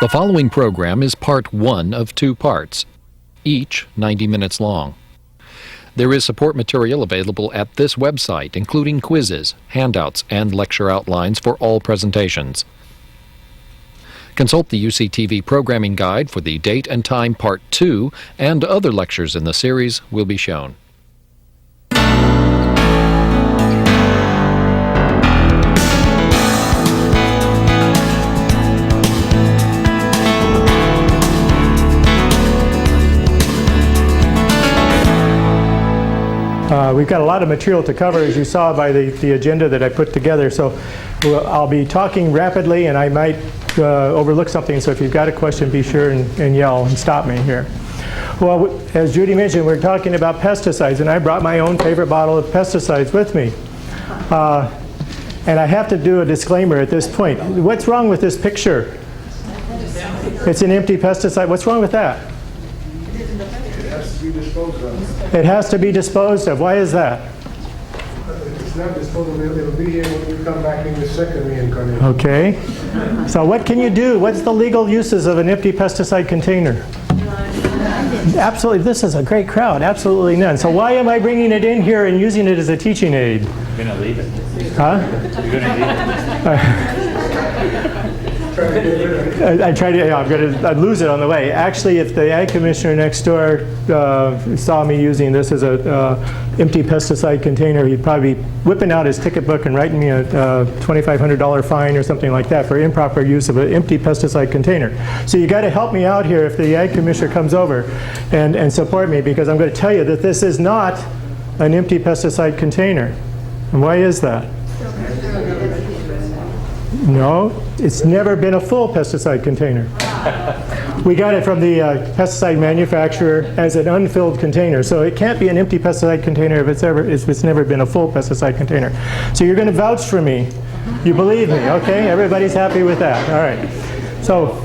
The following program is part 1 of 2 parts, each 90 minutes long. There is support material available at this website, including quizzes, handouts, and lecture outlines for all presentations. Consult the UCTV programming guide for the date and time part 2, and other lectures in the series will be shown. We've got a lot of material to cover, as you saw by the agenda that I put together, so I'll be talking rapidly and I might overlook something, so if you've got a question, be sure and yell and stop me here. Well, as Judy mentioned, we're talking about pesticides, and I brought my own favorite bottle of pesticides with me. And I have to do a disclaimer at this point. What's wrong with this picture? It's an empty pesticide. What's wrong with that? It has to be disposed of. Why is that? It's not disposable. It'll be here when you come back in the second reincarnation. Okay. So what can you do? What's the legal uses of an empty pesticide container? Absolutely. This is a great crowd. Absolutely none. So why am I bringing it in here and using it as a teaching aid? You're going to leave it. Huh? You're going to leave it. I'm going to lose it on the way. Actually, if the ag commissioner next door saw me using this as a empty pesticide container, he'd probably be whipping out his ticket book and writing me a $2,500 fine or something like that for improper use of an empty pesticide container. So you got to help me out here if the ag commissioner comes over and support me, because I'm going to tell you that this is not an empty pesticide container. And why is that? No, it's never been a full pesticide container. We got it from the pesticide manufacturer as an unfilled container, so it can't be an empty pesticide container if it's never been a full pesticide container. So you're going to vouch for me. You believe me, okay? Everybody's happy with that. All right. So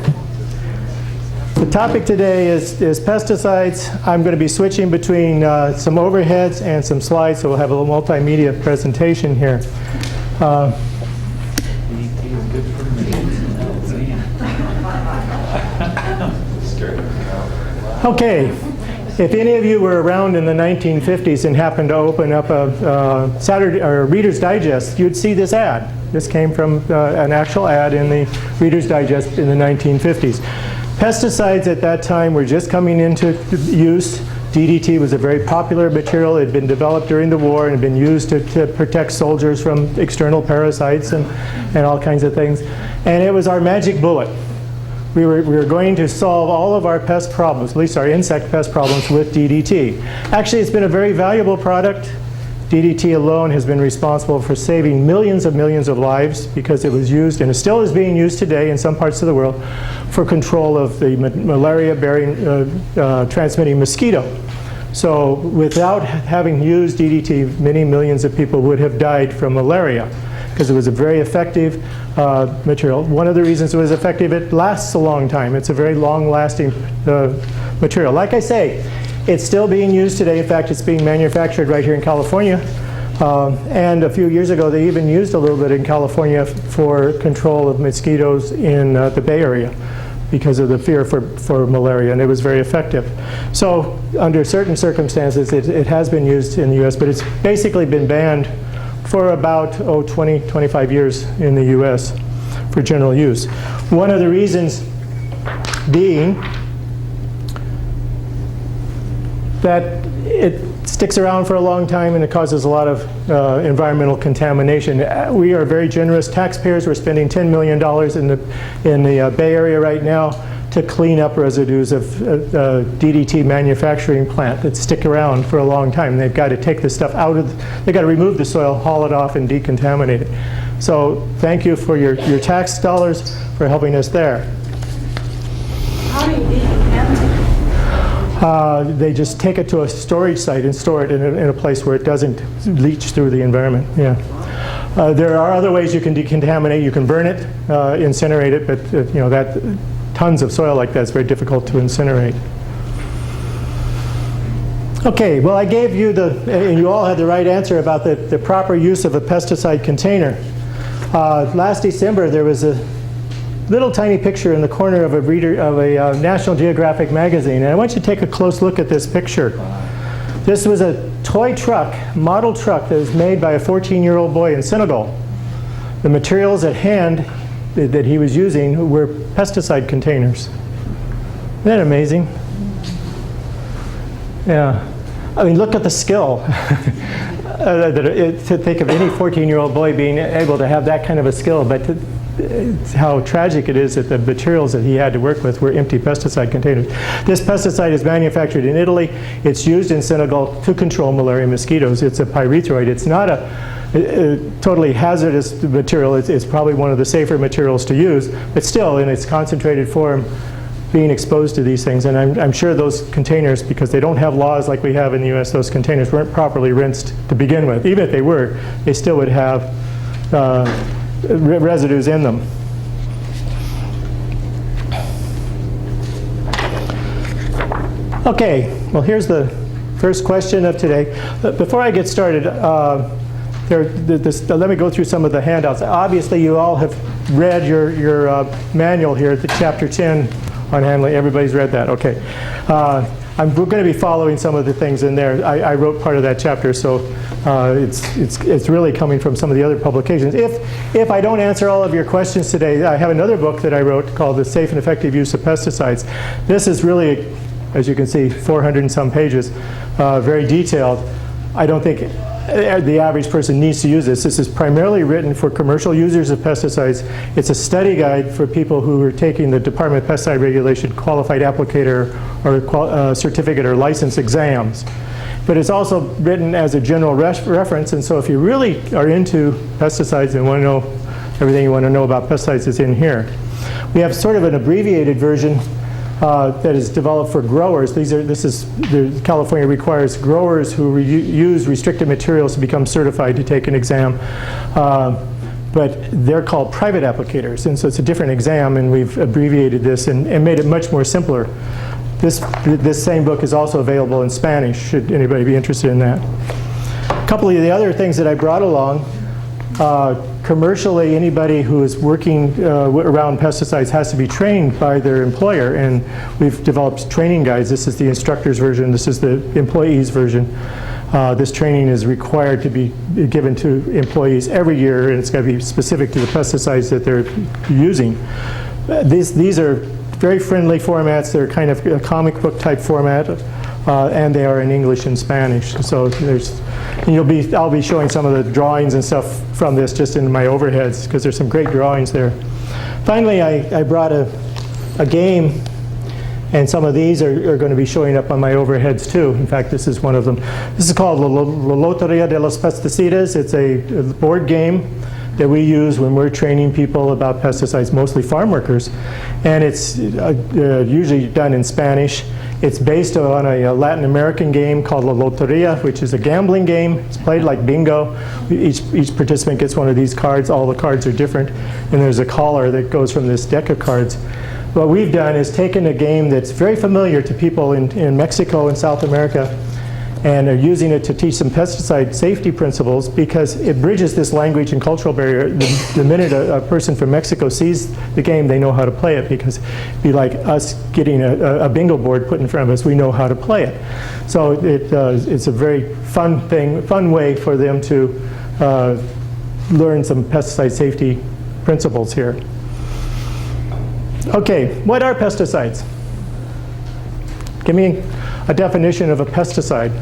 the topic today is pesticides. I'm going to be switching between some overheads and some slides, so we'll have a little multimedia presentation here. Okay, if any of you were around in the 1950s and happened to open up a Saturday or Reader's Digest, you'd see this ad. This came from an actual ad in the Reader's Digest in the 1950s. Pesticides at that time were just coming into use. DDT was a very popular material. It had been developed during the war and had been used to protect soldiers from external parasites and all kinds of things. And it was our magic bullet. We were going to solve all of our pest problems, at least our insect pest problems, with DDT. Actually, it's been a very valuable product. DDT alone has been responsible for saving millions of lives, because it was used, and it still is being used today in some parts of the world, for control of the malaria-bearing, transmitting mosquito. So without having used DDT, many millions of people would have died from malaria, because it was a very effective material. One of the reasons it was effective, it lasts a long time. It's a very long-lasting material. Like I say, it's still being used today. In fact, it's being manufactured right here in California. And a few years ago, they even used a little bit in California for control of mosquitoes in the Bay Area, because of the fear for malaria, and it was very effective. So under certain circumstances, it has been used in the US, but it's basically been banned for about 20, 25 years in the US for general use. One of the reasons being that it sticks around for a long time and it causes a lot of environmental contamination. We are very generous taxpayers. We're spending $10 million in the Bay Area right now to clean up residues of DDT manufacturing plant that stick around for a long time. They've got to take this stuff out of, they've got to remove the soil, haul it off, and decontaminate it. So thank you for your tax dollars for helping us there. How do you decontaminate? They just take it to a storage site and store it in a place where it doesn't leach through the environment. Yeah. There are other ways you can decontaminate. You can burn it, incinerate it, but you know that tons of soil like that is very difficult to incinerate. Okay, well I gave you and you all had the right answer about the proper use of a pesticide container. Last December there was a little tiny picture in the corner of a National Geographic magazine. And I want you to take a close look at this picture. This was a toy truck, model truck that was made by a 14-year-old boy in Senegal. The materials at hand that he was using were pesticide containers. Isn't that amazing? Yeah. I mean, look at the skill. To think of any 14-year-old boy being able to have that kind of a skill, but how tragic it is that the materials that he had to work with were empty pesticide containers. This pesticide is manufactured in Italy. It's used in Senegal to control malaria mosquitoes. It's a pyrethroid. It's not a totally hazardous material. It's probably one of the safer materials to use, but still, in its concentrated form, being exposed to these things. And I'm sure those containers, because they don't have laws like we have in the US, those containers weren't properly rinsed to begin with. Even if they were, they still would have residues in them. Okay, well, here's the first question of today. Before I get started, let me go through some of the handouts. Obviously, you all have read your manual here, the chapter 10 on handling. Everybody's read that, okay. We're going to be following some of the things in there. I wrote part of that chapter, so it's really coming from some of the other publications. If I don't answer all of your questions today, I have another book that I wrote called The Safe and Effective Use of Pesticides. This is really, as you can see, 400 and some pages, very detailed. I don't think the average person needs to use this. This is primarily written for commercial users of pesticides. It's a study guide for people who are taking the Department of Pesticide Regulation qualified applicator or certificate or license exams. But it's also written as a general reference, and so if you really are into pesticides and want to know everything you want to know about pesticides, is in here. We have sort of an abbreviated version that is developed for growers. California requires growers who use restricted materials to become certified to take an exam. But they're called private applicators, and so it's a different exam, and we've abbreviated this and made it much more simpler. This same book is also available in Spanish, should anybody be interested in that. A couple of the other things that I brought along, commercially, anybody who is working around pesticides has to be trained by their employer, and we've developed training guides. This is the instructor's version, this is the employee's version. This training is required to be given to employees every year, and it's got to be specific to the pesticides that they're using. These are very friendly formats. They're kind of a comic book type format, and they are in English and Spanish. So I'll be showing some of the drawings and stuff from this just in my overheads, because there's some great drawings there. Finally, I brought a game, and some of these are going to be showing up on my overheads too. In fact, this is one of them. This is called La Loteria de los Pesticides. It's a board game that we use when we're training people about pesticides, mostly farm workers. And it's usually done in Spanish. It's based on a Latin American game called La Loteria, which is a gambling game. It's played like bingo. Each participant gets one of these cards. All the cards are different. And there's a collar that goes from this deck of cards. What we've done is taken a game that's very familiar to people in Mexico and South America, and are using it to teach some pesticide safety principles, because it bridges this language and cultural barrier. The minute a person from Mexico sees the game, they know how to play it, because it'd be like us getting a bingo board put in front of us. We know how to play it. So it's a very fun way for them to learn some pesticide safety principles here. Okay, what are pesticides? Give me a definition of a pesticide.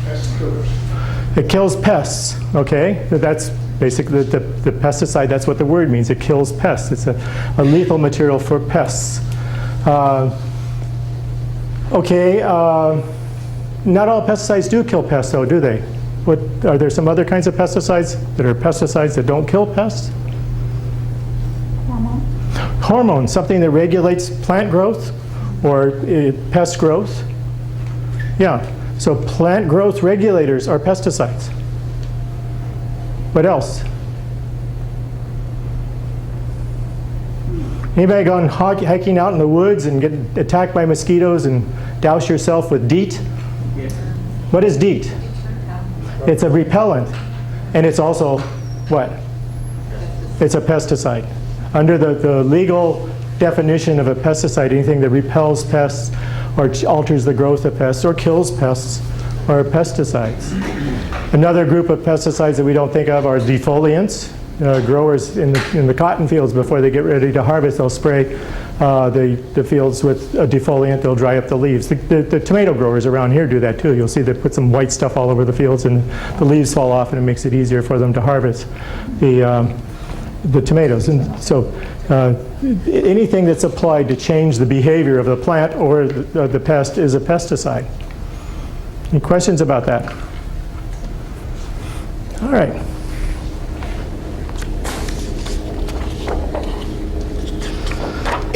Pest killers. It kills pests, okay? That's basically the pesticide, that's what the word means. It kills pests. It's a lethal material for pests. Okay, not all pesticides do kill pests though, do they? Are there some other kinds of pesticides that are pesticides that don't kill pests? Hormones, something that regulates plant growth or pest growth. Yeah, so plant growth regulators are pesticides. What else? Anybody gone hiking out in the woods and get attacked by mosquitoes and douse yourself with DEET? Yes. What is DEET? It's a repellent, and it's also what? It's a pesticide. Under the legal definition of a pesticide, anything that repels pests or alters the growth of pests or kills pests are pesticides. Another group of pesticides that we don't think of are defoliants. Growers in the cotton fields, before they get ready to harvest, they'll spray the fields with a defoliant. They'll dry up the leaves. The tomato growers around here do that too. You'll see they put some white stuff all over the fields, and the leaves fall off, and it makes it easier for them to harvest the tomatoes. And so anything that's applied to change the behavior of the plant or the pest is a pesticide. Any questions about that? All right.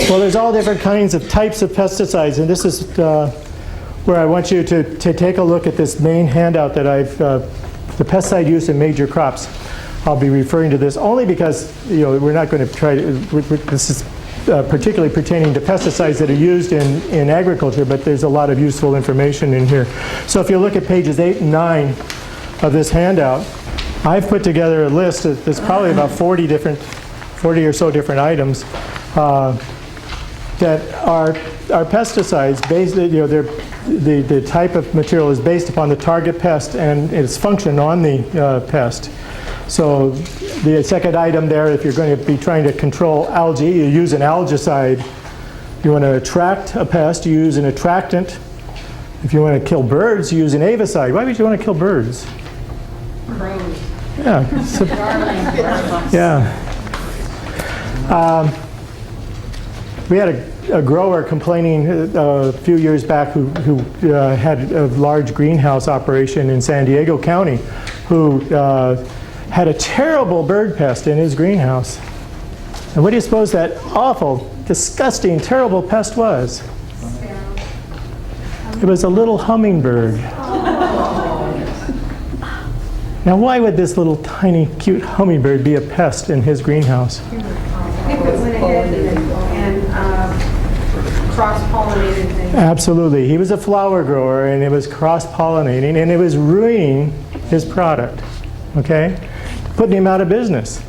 Well, there's all different kinds of types of pesticides, and this is where I want you to take a look at this main handout that the pesticide use in major crops. I'll be referring to this only because, we're not going to try to, this is particularly pertaining to pesticides that are used in agriculture, but there's a lot of useful information in here. So if you look at pages 8 and 9 of this handout, I've put together a list that's probably about 40 or so different items that are pesticides. Based, the type of material is based upon the target pest and its function on the pest. So the second item there, if you're going to be trying to control algae, you use an algicide. If you want to attract a pest, you use an attractant. If you want to kill birds, you use an avicide. Why would you want to kill birds? Crows. Yeah. Yeah. We had a grower complaining a few years back who had a large greenhouse operation in San Diego County, who had a terrible bird pest in his greenhouse. And what do you suppose that awful, disgusting, terrible pest was? It was a little hummingbird. Now, why would this little tiny, cute hummingbird be a pest in his greenhouse? I think it went ahead and cross-pollinated things. Absolutely. He was a flower grower, and it was cross-pollinating, and it was ruining his product, okay? Putting him out of business.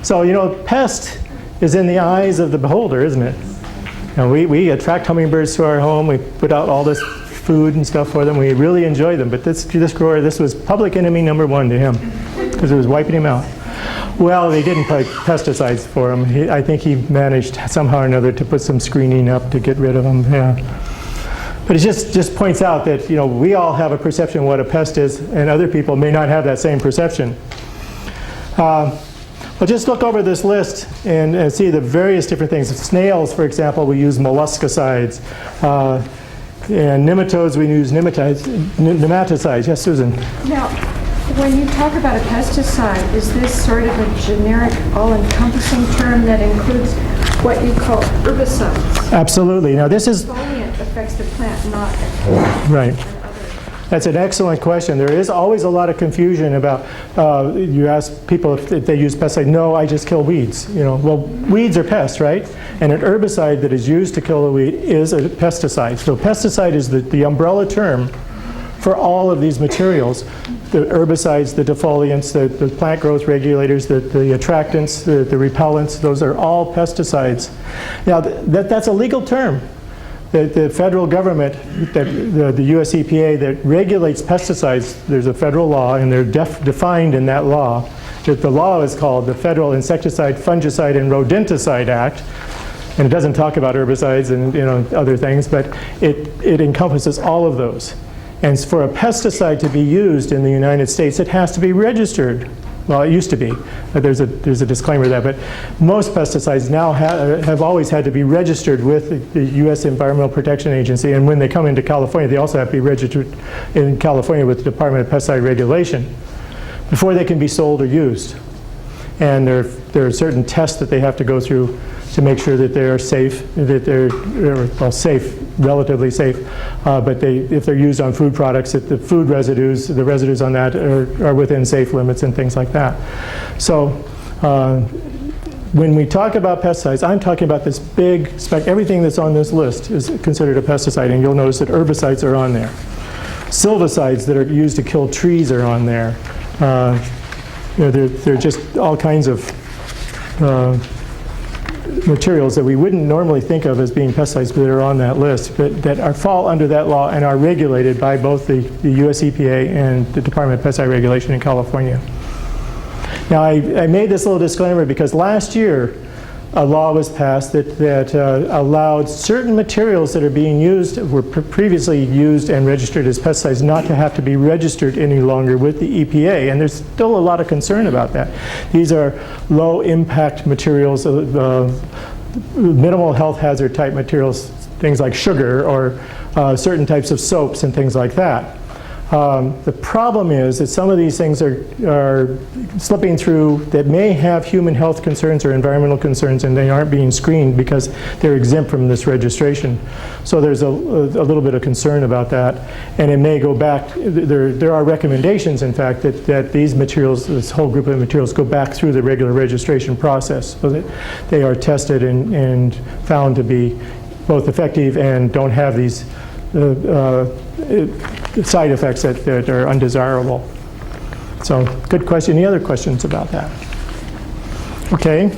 So, pest is in the eyes of the beholder, isn't it? And we attract hummingbirds to our home. We put out all this food and stuff for them. We really enjoy them. But this grower, this was public enemy number one to him, because it was wiping him out. Well, they didn't put pesticides for him. I think he managed somehow or another to put some screening up to get rid of them. Yeah. But it just points out that we all have a perception of what a pest is, and other people may not have that same perception. Well, just look over this list and see the various different things. Snails, for example, we use molluscicides. And nematodes, we use nematicides. Yes, Susan? Now, when you talk about a pesticide, is this sort of a generic, all-encompassing term that includes what you call herbicides? Absolutely. Now, this is... Foliant affects the plant, not... Right. That's an excellent question. There is always a lot of confusion about, you ask people if they use pesticides. No, I just kill weeds. Well, weeds are pests, right? And an herbicide that is used to kill a weed is a pesticide. So pesticide is the umbrella term for all of these materials. The herbicides, the defoliants, the plant growth regulators, the attractants, the repellents, those are all pesticides. Now, that's a legal term. The federal government, the US EPA that regulates pesticides, there's a federal law, and they're defined in that law. The law is called the Federal Insecticide, Fungicide, and Rodenticide Act. And it doesn't talk about herbicides and other things, but it encompasses all of those. And for a pesticide to be used in the United States, it has to be registered. Well, it used to be. There's a disclaimer there, but most pesticides now have always had to be registered with the U.S. Environmental Protection Agency, and when they come into California, they also have to be registered in California with the Department of Pesticide Regulation before they can be sold or used. And there are certain tests that they have to go through to make sure that they are safe, that they're relatively safe, but if they're used on food products, that the food residues, the residues on that are within safe limits and things like that. So when we talk about pesticides, I'm talking about this big spec. Everything that's on this list is considered a pesticide, and you'll notice that herbicides are on there. Silvicides that are used to kill trees are on there. There are just all kinds of materials that we wouldn't normally think of as being pesticides, but that are on that list, but that fall under that law and are regulated by both the US EPA and the Department of Pesticide Regulation in California. Now, I made this little disclaimer because last year a law was passed that allowed certain materials that are being used, were previously used and registered as pesticides, not to have to be registered any longer with the EPA. And there's still a lot of concern about that. These are low impact materials, minimal health hazard type materials, things like sugar or certain types of soaps and things like that. The problem is that some of these things are slipping through that may have human health concerns or environmental concerns, and they aren't being screened because they're exempt from this registration. So there's a little bit of concern about that, and it may go back. There are recommendations, in fact, that these materials, this whole group of materials, go back through the regular registration process so that they are tested and found to be both effective and don't have these side effects that are undesirable. So, good question. Any other questions about that? Okay.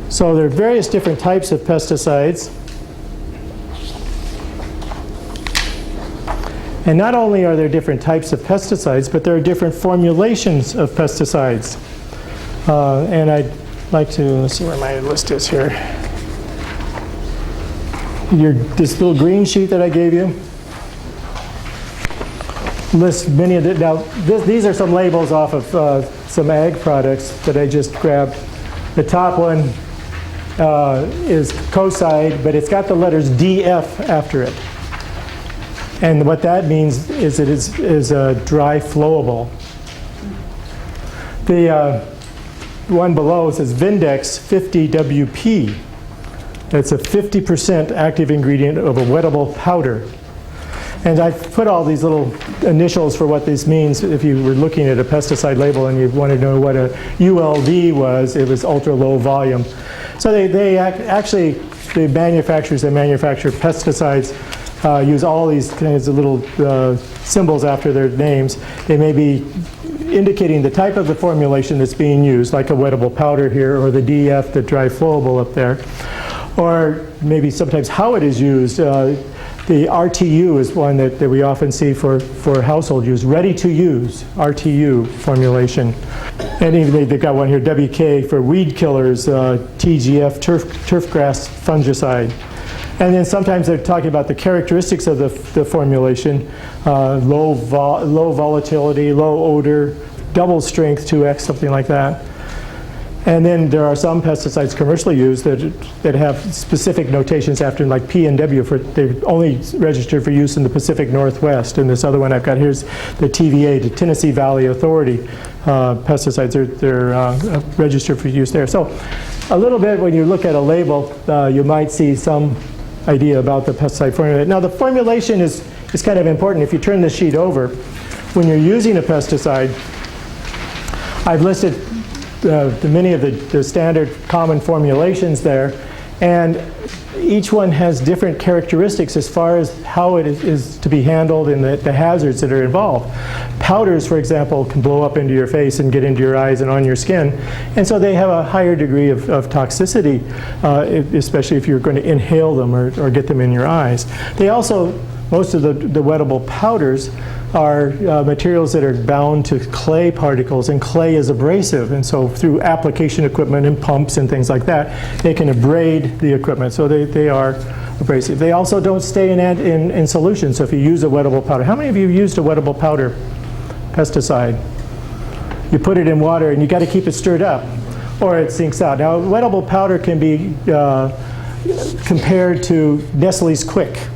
So there are various different types of pesticides. And not only are there different types of pesticides, but there are different formulations of pesticides. And I'd like to, let's see where my list is here. This little green sheet that I gave you lists many of the, now these are some labels off of some ag products that I just grabbed. The top one is Pesticide, but it's got the letters DF after it. And what that means is it is dry flowable. The one below says Vindex 50WP. It's a 50% active ingredient of a wettable powder. And I've put all these little initials for what this means. If you were looking at a pesticide label and you wanted to know what a ULV was, it was ultra low volume. So they actually, the manufacturers that manufacture pesticides use all these kinds of little symbols after their names. They may be indicating the type of the formulation that's being used, like a wettable powder here, or the DF, the dry flowable up there. Or maybe sometimes how it is used. The RTU is one that we often see for household use. Ready to use, RTU formulation. And even they've got one here, WK for weed killers, TGF, turfgrass fungicide. And then sometimes they're talking about the characteristics of the formulation, low volatility, low odor, double strength 2X, something like that. And then there are some pesticides commercially used that have specific notations after, like P and W, they're only registered for use in the Pacific Northwest. And this other one I've got here's the TVA, the Tennessee Valley Authority pesticides. They're registered for use there. So a little bit when you look at a label, you might see some idea about the pesticide formula. Now the formulation is kind of important. If you turn this sheet over, when you're using a pesticide, I've listed many of the standard common formulations there, and each one has different characteristics as far as how it is to be handled and the hazards that are involved. Powders, for example, can blow up into your face and get into your eyes and on your skin, and so they have a higher degree of toxicity, especially if you're going to inhale them or get them in your eyes. They also, most of the wettable powders are materials that are bound to clay particles, and clay is abrasive, and so through application equipment and pumps and things like that, they can abrade the equipment, so they are abrasive. They also don't stay in solution, so if you use a wettable powder. How many of you used a wettable powder pesticide? You put it in water and you got to keep it stirred up or it sinks out. Now wettable powder can be compared to Nestle's Quick.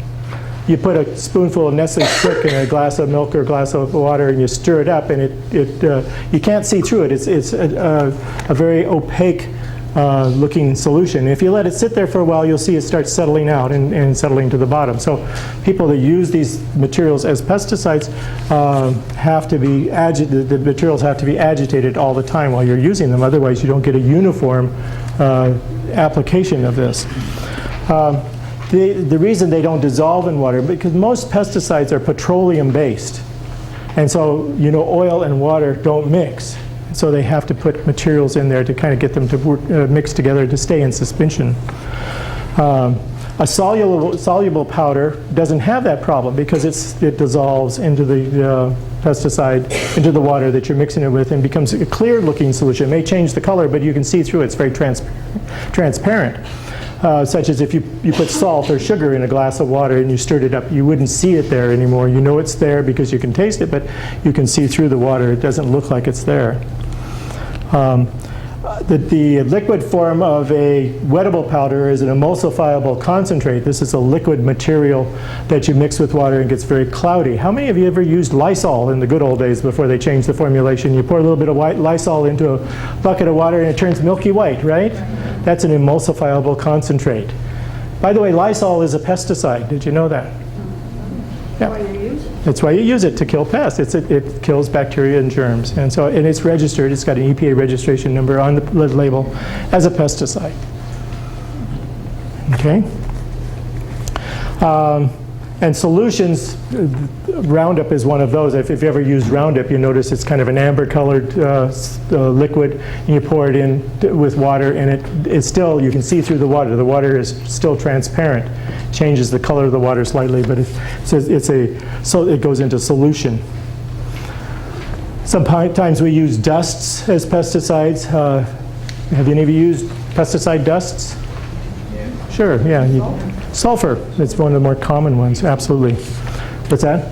You put a spoonful of Nestle's Quick in a glass of milk or a glass of water and you stir it up, and you can't see through it. It's a very opaque looking solution. If you let it sit there for a while, you'll see it start settling out and settling to the bottom. So people that use these materials as pesticides have to be the materials have to be agitated all the time while you're using them. Otherwise, you don't get a uniform application of this. The reason they don't dissolve in water, because most pesticides are petroleum based, and so oil and water don't mix. So they have to put materials in there to kind of get them to work, mix together to stay in suspension. A soluble powder doesn't have that problem because it dissolves into the pesticide, into the water that you're mixing it with, and becomes a clear looking solution. It may change the color, but you can see through it. It's very transparent. Such as if you put salt or sugar in a glass of water and you stirred it up, you wouldn't see it there anymore. You know it's there because you can taste it, but you can see through the water. It doesn't look like it's there. The liquid form of a wettable powder is an emulsifiable concentrate. This is a liquid material that you mix with water and gets very cloudy. How many of you ever used Lysol in the good old days before they changed the formulation? You pour a little bit of Lysol into a bucket of water and it turns milky white, right? That's an emulsifiable concentrate. By the way, Lysol is a pesticide. Did you know that? Yeah. That's why you use it, to kill pests. It kills bacteria and germs. And it's registered. It's got an EPA registration number on the label as a pesticide. Okay? And solutions, Roundup is one of those. If you've ever used Roundup, you notice it's kind of an amber-colored liquid, and you pour it in with water, and it's still, you can see through the water. The water is still transparent. Changes the color of the water slightly, but so it goes into solution. Sometimes we use dusts as pesticides. Have any of you used pesticide dusts? Yeah. Sure, yeah. Sulfur, that's one of the more common ones, absolutely. What's that?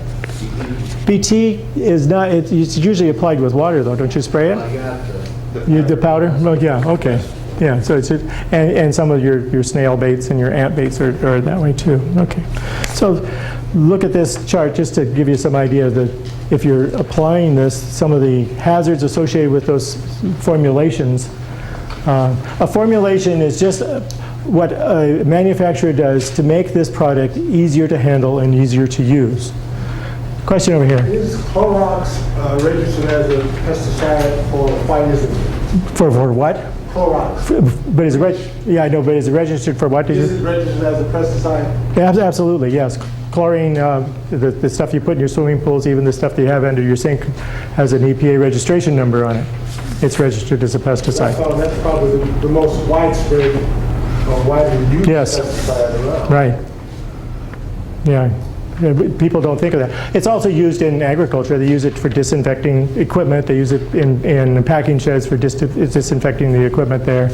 BT is not, it's usually applied with water though, don't you spray it? I got the powder? Oh yeah, okay. Yeah, so it's, and some of your snail baits and your ant baits are that way too. Okay. So look at this chart just to give you some idea that if you're applying this, some of the hazards associated with those formulations. A formulation is just what a manufacturer does to make this product easier to handle and easier to use. Question over here. Is Clorox registered as a pesticide for phytism? For what? Clorox. But is it yeah, I know, but is it registered for what? Is it registered as a pesticide? Yeah, absolutely, yes. Chlorine, the stuff you put in your swimming pools, even the stuff that you have under your sink, has an EPA registration number on it. It's registered as a pesticide. That's probably the most widespread or widely used pesticide around. Right. Yeah. People don't think of that. It's also used in agriculture. They use it for disinfecting equipment. They use it in packing sheds for disinfecting the equipment there.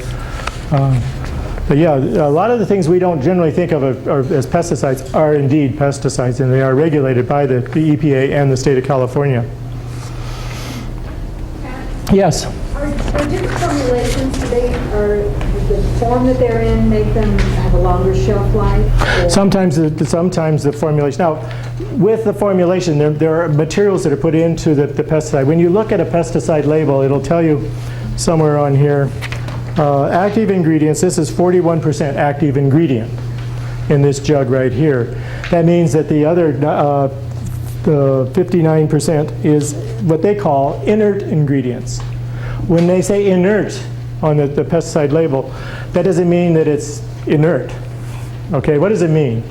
But yeah, a lot of the things we don't generally think of as pesticides are indeed pesticides, and they are regulated by the EPA and the state of California. Yes? Are different formulations today, or the form that they're in, make them have a longer shelf life? Sometimes the formulation. Now, with the formulation, there are materials that are put into the pesticide. When you look at a pesticide label, it'll tell you somewhere on here, active ingredients. This is 41% active ingredient in this jug right here. That means that the other 59% is what they call inert ingredients. When they say inert on the pesticide label, that doesn't mean that it's inert. Okay, what does it mean?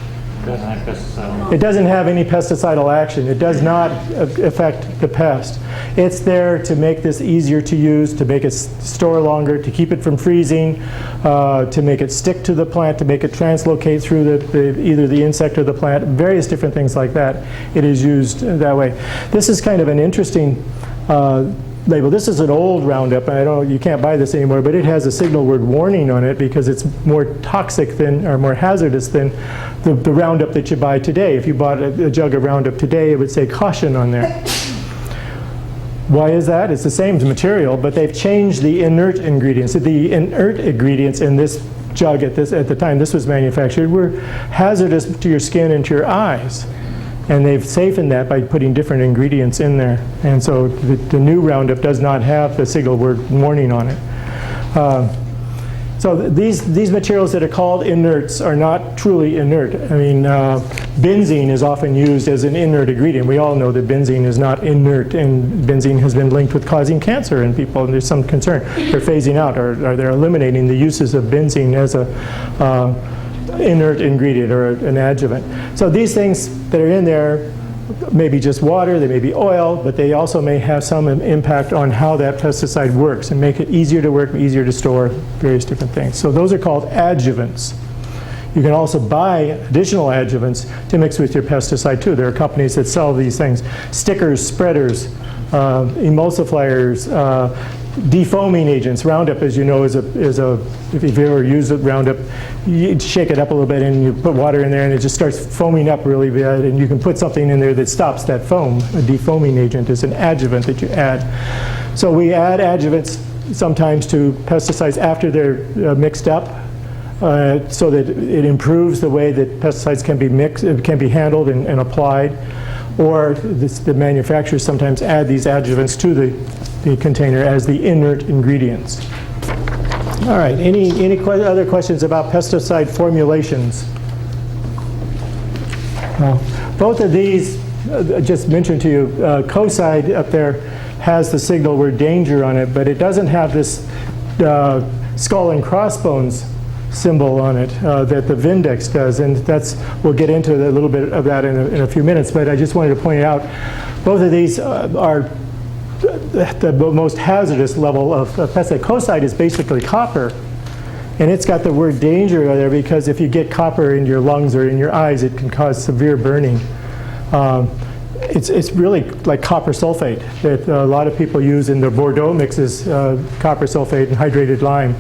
Doesn't have pesticide. It doesn't have any pesticidal action. It does not affect the pest. It's there to make this easier to use, to make it store longer, to keep it from freezing, to make it stick to the plant, to make it translocate through either the insect or the plant, various different things like that. It is used that way. This is kind of an interesting label. This is an old Roundup, and you can't buy this anymore, but it has a signal word warning on it because it's more toxic than, or more hazardous than the Roundup that you buy today. If you bought a jug of Roundup today, it would say caution on there. Why is that? It's the same material, but they've changed the inert ingredients. The inert ingredients in this jug at the time this was manufactured were hazardous to your skin and to your eyes. And they've safened that by putting different ingredients in there. And so the new Roundup does not have the signal word warning on it. So these materials that are called inerts are not truly inert. I mean, benzene is often used as an inert ingredient. We all know that benzene is not inert, and benzene has been linked with causing cancer in people, and there's some concern. They're phasing out, or they're eliminating the uses of benzene as a inert ingredient or an adjuvant. So these things that are in there maybe just water, they may be oil, but they also may have some impact on how that pesticide works and make it easier to work, easier to store, various different things. So those are called adjuvants. You can also buy additional adjuvants to mix with your pesticide too. There are companies that sell these things: stickers, spreaders, emulsifiers, defoaming agents. Roundup, as you know, is a if you've ever used Roundup, you shake it up a little bit and you put water in there and it just starts foaming up really bad, and you can put something in there that stops that foam. A defoaming agent is an adjuvant that you add. So we add adjuvants sometimes to pesticides after they're mixed up, so that it improves the way that pesticides can be mixed, can be handled and applied. Or the manufacturers sometimes add these adjuvants to the container as the inert ingredients. All right, any other questions about pesticide formulations? Both of these, I just mentioned to you, Pesticide up there has the signal word danger on it, but it doesn't have this skull and crossbones symbol on it that the Vindex does, and we'll get into a little bit of that in a few minutes, but I just wanted to point out both of these are the most hazardous level of pesticide. Pesticide is basically copper, and it's got the word danger there because if you get copper in your lungs or in your eyes, it can cause severe burning. It's really like copper sulfate that a lot of people use in their Bordeaux mixes, copper sulfate and hydrated lime.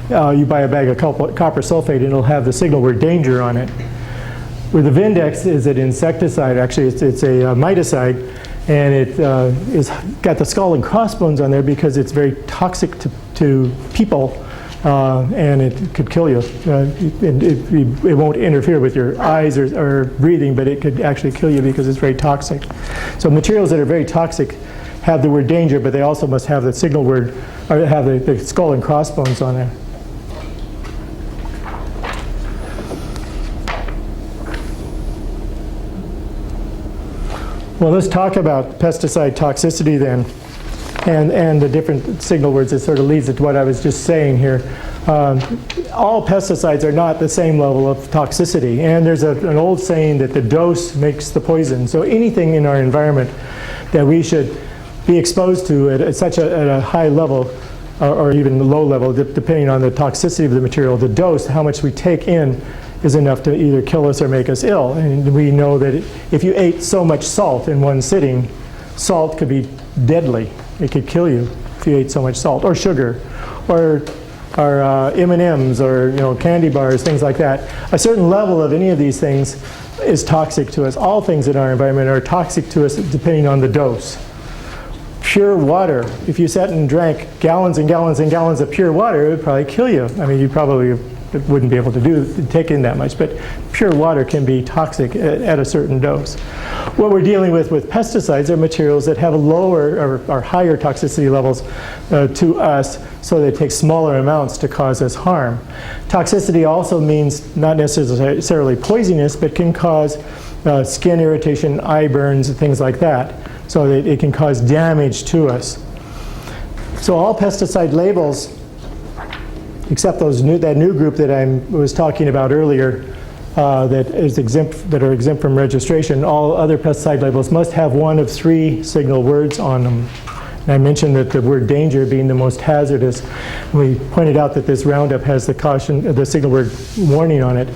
You buy a bag of copper sulfate and it'll have the signal word danger on it. Where the Vindex is an insecticide, actually it's a miticide, and it is got the skull and crossbones on there because it's very toxic to people, and it could kill you. It won't interfere with your eyes or breathing, but it could actually kill you because it's very toxic. So materials that are very toxic have the word danger, but they also must have the signal word, or have the skull and crossbones on there. Well, let's talk about pesticide toxicity then, and the different signal words. It sort of leads to what I was just saying here. All pesticides are not the same level of toxicity, and there's an old saying that the dose makes the poison. So anything in our environment that we should be exposed to at a high level, or even low level, depending on the toxicity of the material, the dose, how much we take in, is enough to either kill us or make us ill. And we know that if you ate so much salt in one sitting, salt could be deadly. It could kill you if you ate so much salt, or sugar, or M&Ms, or candy bars, things like that. A certain level of any of these things is toxic to us. All things in our environment are toxic to us depending on the dose. Pure water, if you sat and drank gallons and gallons and gallons of pure water, it would probably kill you. I mean, you probably wouldn't be able to take in that much, but pure water can be toxic at a certain dose. What we're dealing with pesticides are materials that have lower or higher toxicity levels to us, so they take smaller amounts to cause us harm. Toxicity also means not necessarily poisonous, but can cause skin irritation, eye burns, and things like that. So that it can cause damage to us. So all pesticide labels, except that new group that I was talking about earlier, that are exempt from registration, all other pesticide labels must have one of 3 signal words on them. And I mentioned that the word danger being the most hazardous. We pointed out that this Roundup has the signal word warning on it.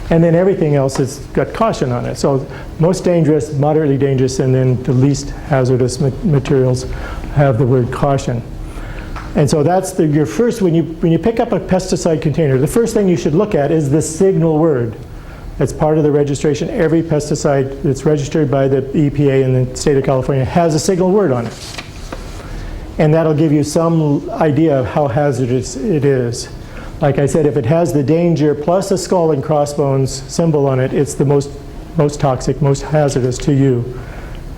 And then everything else has got caution on it. So most dangerous, moderately dangerous, and then the least hazardous materials have the word caution. And so that's your first, when you pick up a pesticide container, the first thing you should look at is the signal word. That's part of the registration. Every pesticide that's registered by the EPA in the state of California has a signal word on it. And that'll give you some idea of how hazardous it is. Like I said, if it has the danger plus a skull and crossbones symbol on it, it's the most toxic, most hazardous to you.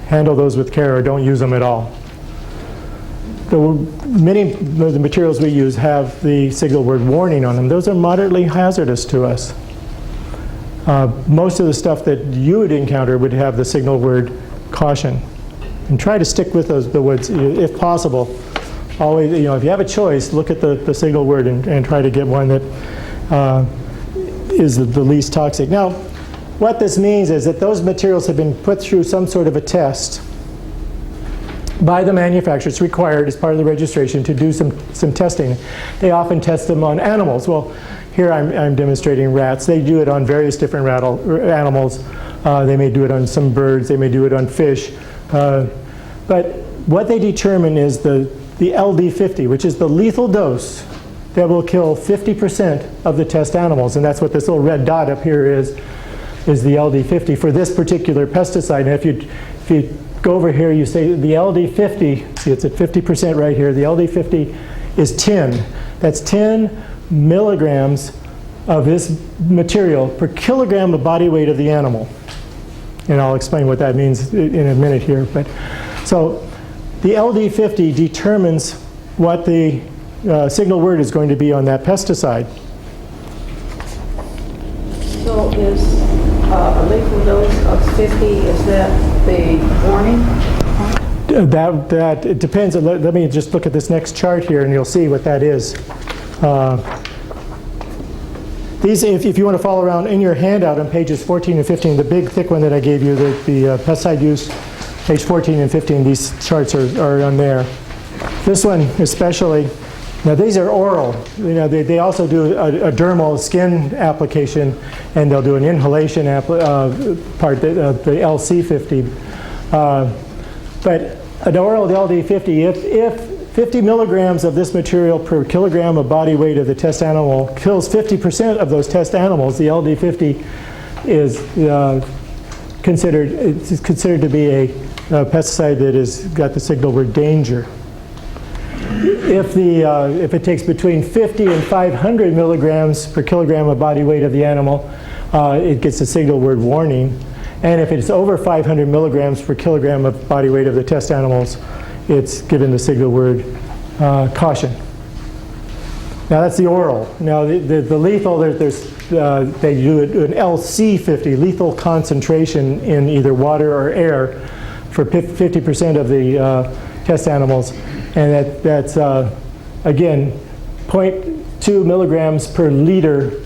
Handle those with care or don't use them at all. Many of the materials we use have the signal word warning on them. Those are moderately hazardous to us. Most of the stuff that you would encounter would have the signal word caution. And try to stick with the words if possible. Always, if you have a choice, look at the signal word and try to get one that is the least toxic. Now, what this means is that those materials have been put through some sort of a test by the manufacturer. It's required as part of the registration to do some testing. They often test them on animals. Well, here I'm demonstrating rats. They do it on various different animals. They may do it on some birds. They may do it on fish. But what they determine is the LD50, which is the lethal dose that will kill 50% of the test animals. And that's what this little red dot up here is the LD50 for this particular pesticide. And if you go over here, you say the LD50, see it's at 50% right here, the LD50 is 10. That's 10 milligrams of this material per kilogram of body weight of the animal. And I'll explain what that means in a minute here. But so the LD50 determines what the signal word is going to be on that pesticide. So is a lethal dose of 50, is that the warning? That it depends. Let me just look at this next chart here and you'll see what that is. These, if you want to follow around in your handout on pages 14 and 15, the big thick one that I gave you, the pesticide use, page 14 and 15, these charts are on there. This one especially, now these are oral. You know, they also do a dermal skin application, and they'll do an inhalation part, the LC50. But an oral LD50, if 50 milligrams of this material per kilogram of body weight of the test animal kills 50% of those test animals, the LD50 is considered to be a pesticide that has got the signal word danger. If it takes between 50 and 500 milligrams per kilogram of body weight of the animal, it gets the signal word warning. And if it's over 500 milligrams per kilogram of body weight of the test animals, it's given the signal word caution. Now that's the oral. Now the lethal, they do an LC50, lethal concentration in either water or air for 50% of the test animals. And that's again, 0.2 milligrams per liter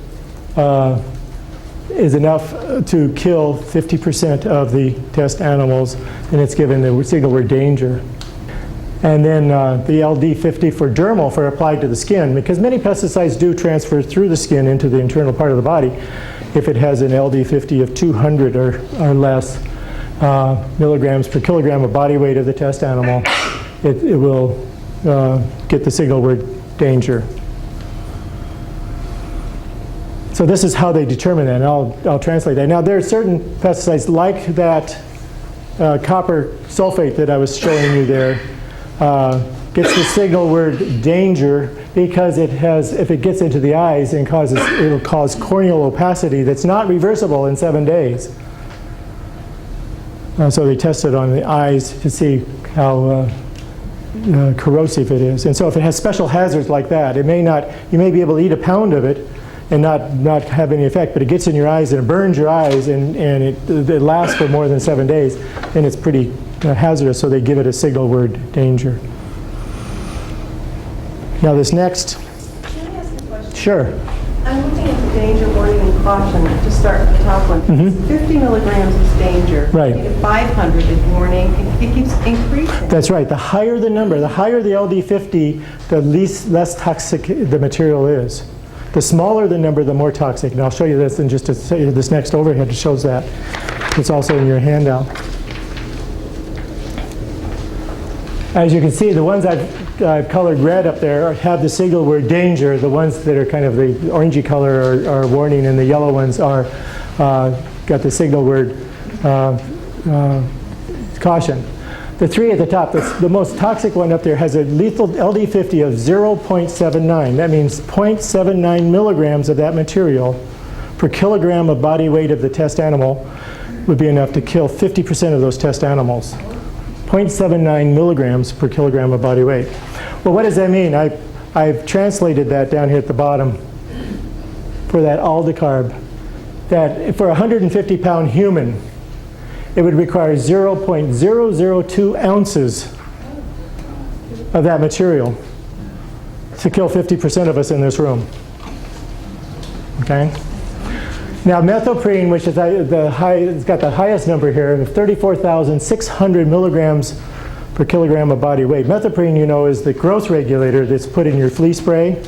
is enough to kill 50% of the test animals, and it's given the signal word danger. And then the LD50 for dermal, for applied to the skin, because many pesticides do transfer through the skin into the internal part of the body. If it has an LD50 of 200 or less milligrams per kilogram of body weight of the test animal, it will get the signal word danger. So this is how they determine that, and I'll translate that. Now there are certain pesticides like that copper sulfate that I was showing you there, gets the signal word danger because it has, if it gets into the eyes and it'll cause corneal opacity that's not reversible in 7 days. So they tested on the eyes to see how corrosive it is. And so if it has special hazards like that, you may be able to eat a pound of it and not have any effect, but it gets in your eyes and it burns your eyes and it lasts for more than 7 days, and it's pretty hazardous, so they give it a signal word danger. Now this next. Can I ask a question? Sure. I'm looking at the danger warning and caution to start with the top one. 50 milligrams is danger. Right. You get 500 is warning. It keeps increasing. That's right. The higher the number, the higher the LD50, the less toxic the material is. The smaller the number, the more toxic. And I'll show you this in just this next overhead shows that. It's also in your handout. As you can see, the ones I've colored red up there have the signal word danger. The ones that are kind of the orangey color are warning, and the yellow ones are got the signal word caution. The three at the top, the most toxic one up there has a lethal LD50 of 0.79. That means 0.79 milligrams of that material per kilogram of body weight of the test animal would be enough to kill 50% of those test animals. 0.79 milligrams per kilogram of body weight. Well, what does that mean? I've translated that down here at the bottom for that aldecarb, that for a 150-pound human, it would require 0.002 ounces of that material to kill 50% of us in this room. Okay? Now methoprene, which is it's got the highest number here, 34,600 milligrams per kilogram of body weight. Methoprene, you know, is the growth regulator that's put in your flea spray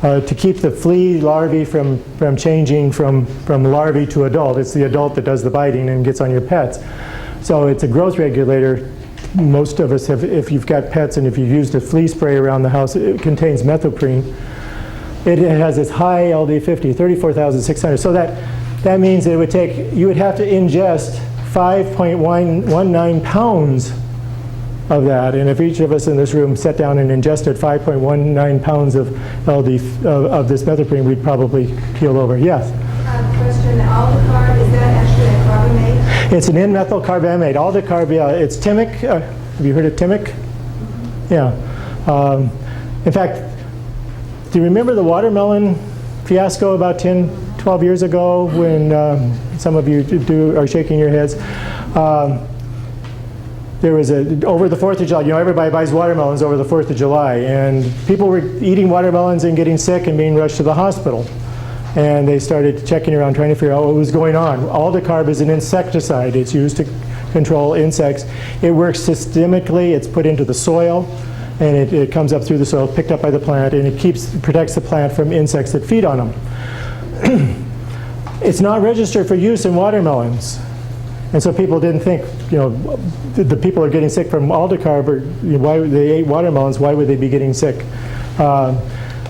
to keep the flea larvae from changing from larvae to adult. It's the adult that does the biting and gets on your pets. So it's a growth regulator. Most of us have, if you've got pets and if you've used a flea spray around the house, it contains methoprene. It has this high LD50, 34,600. So that means it would take, you would have to ingest 5.19 pounds of that. And if each of us in this room sat down and ingested 5.19 pounds of of this methoprene, we'd probably keel over. Yes? Question, aldecarb, is that actually a carbamate? It's an N-methyl carbamate. Aldecarb, yeah, it's timic. Have you heard of timic? Yeah. In fact, do you remember the watermelon fiasco about 10, 12 years ago when some of you are shaking your heads? There was over the 4th of July, you know, everybody buys watermelons over the 4th of July, and people were eating watermelons and getting sick and being rushed to the hospital. And they started checking around trying to figure out what was going on. Aldecarb is an insecticide. It's used to control insects. It works systemically. It's put into the soil, and it comes up through the soil, picked up by the plant, and it protects the plant from insects that feed on them. It's not registered for use in watermelons. And so people didn't think, you know, the people are getting sick from aldecarb, or why they ate watermelons, why would they be getting sick?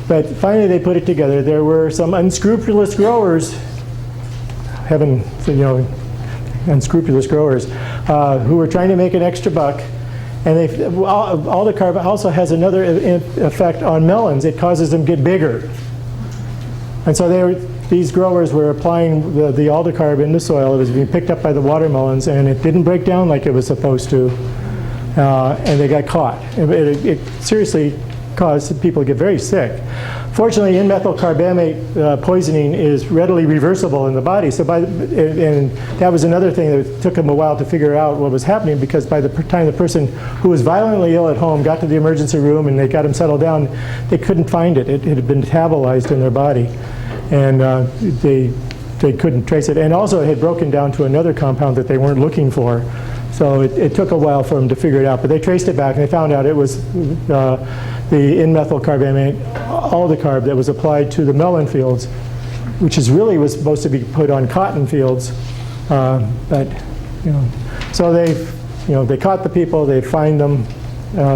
But finally they put it together. There were some unscrupulous growers, unscrupulous growers, who were trying to make an extra buck. And aldecarb also has another effect on melons. It causes them to get bigger. And so these growers were applying the aldecarb in the soil. It was being picked up by the watermelons, and it didn't break down like it was supposed to. And they got caught. It seriously caused people to get very sick. Fortunately, N-methyl carbamate poisoning is readily reversible in the body. So and that was another thing that took them a while to figure out what was happening, because by the time the person who was violently ill at home got to the emergency room and they got him settled down, they couldn't find it. It had been metabolized in their body, and they couldn't trace it. And also it had broken down to another compound that they weren't looking for. So it took a while for them to figure it out, but they traced it back and they found out it was the N-methyl carbamate aldecarb that was applied to the melon fields, which was supposed to be put on cotton fields, but so they caught the people, they fined them.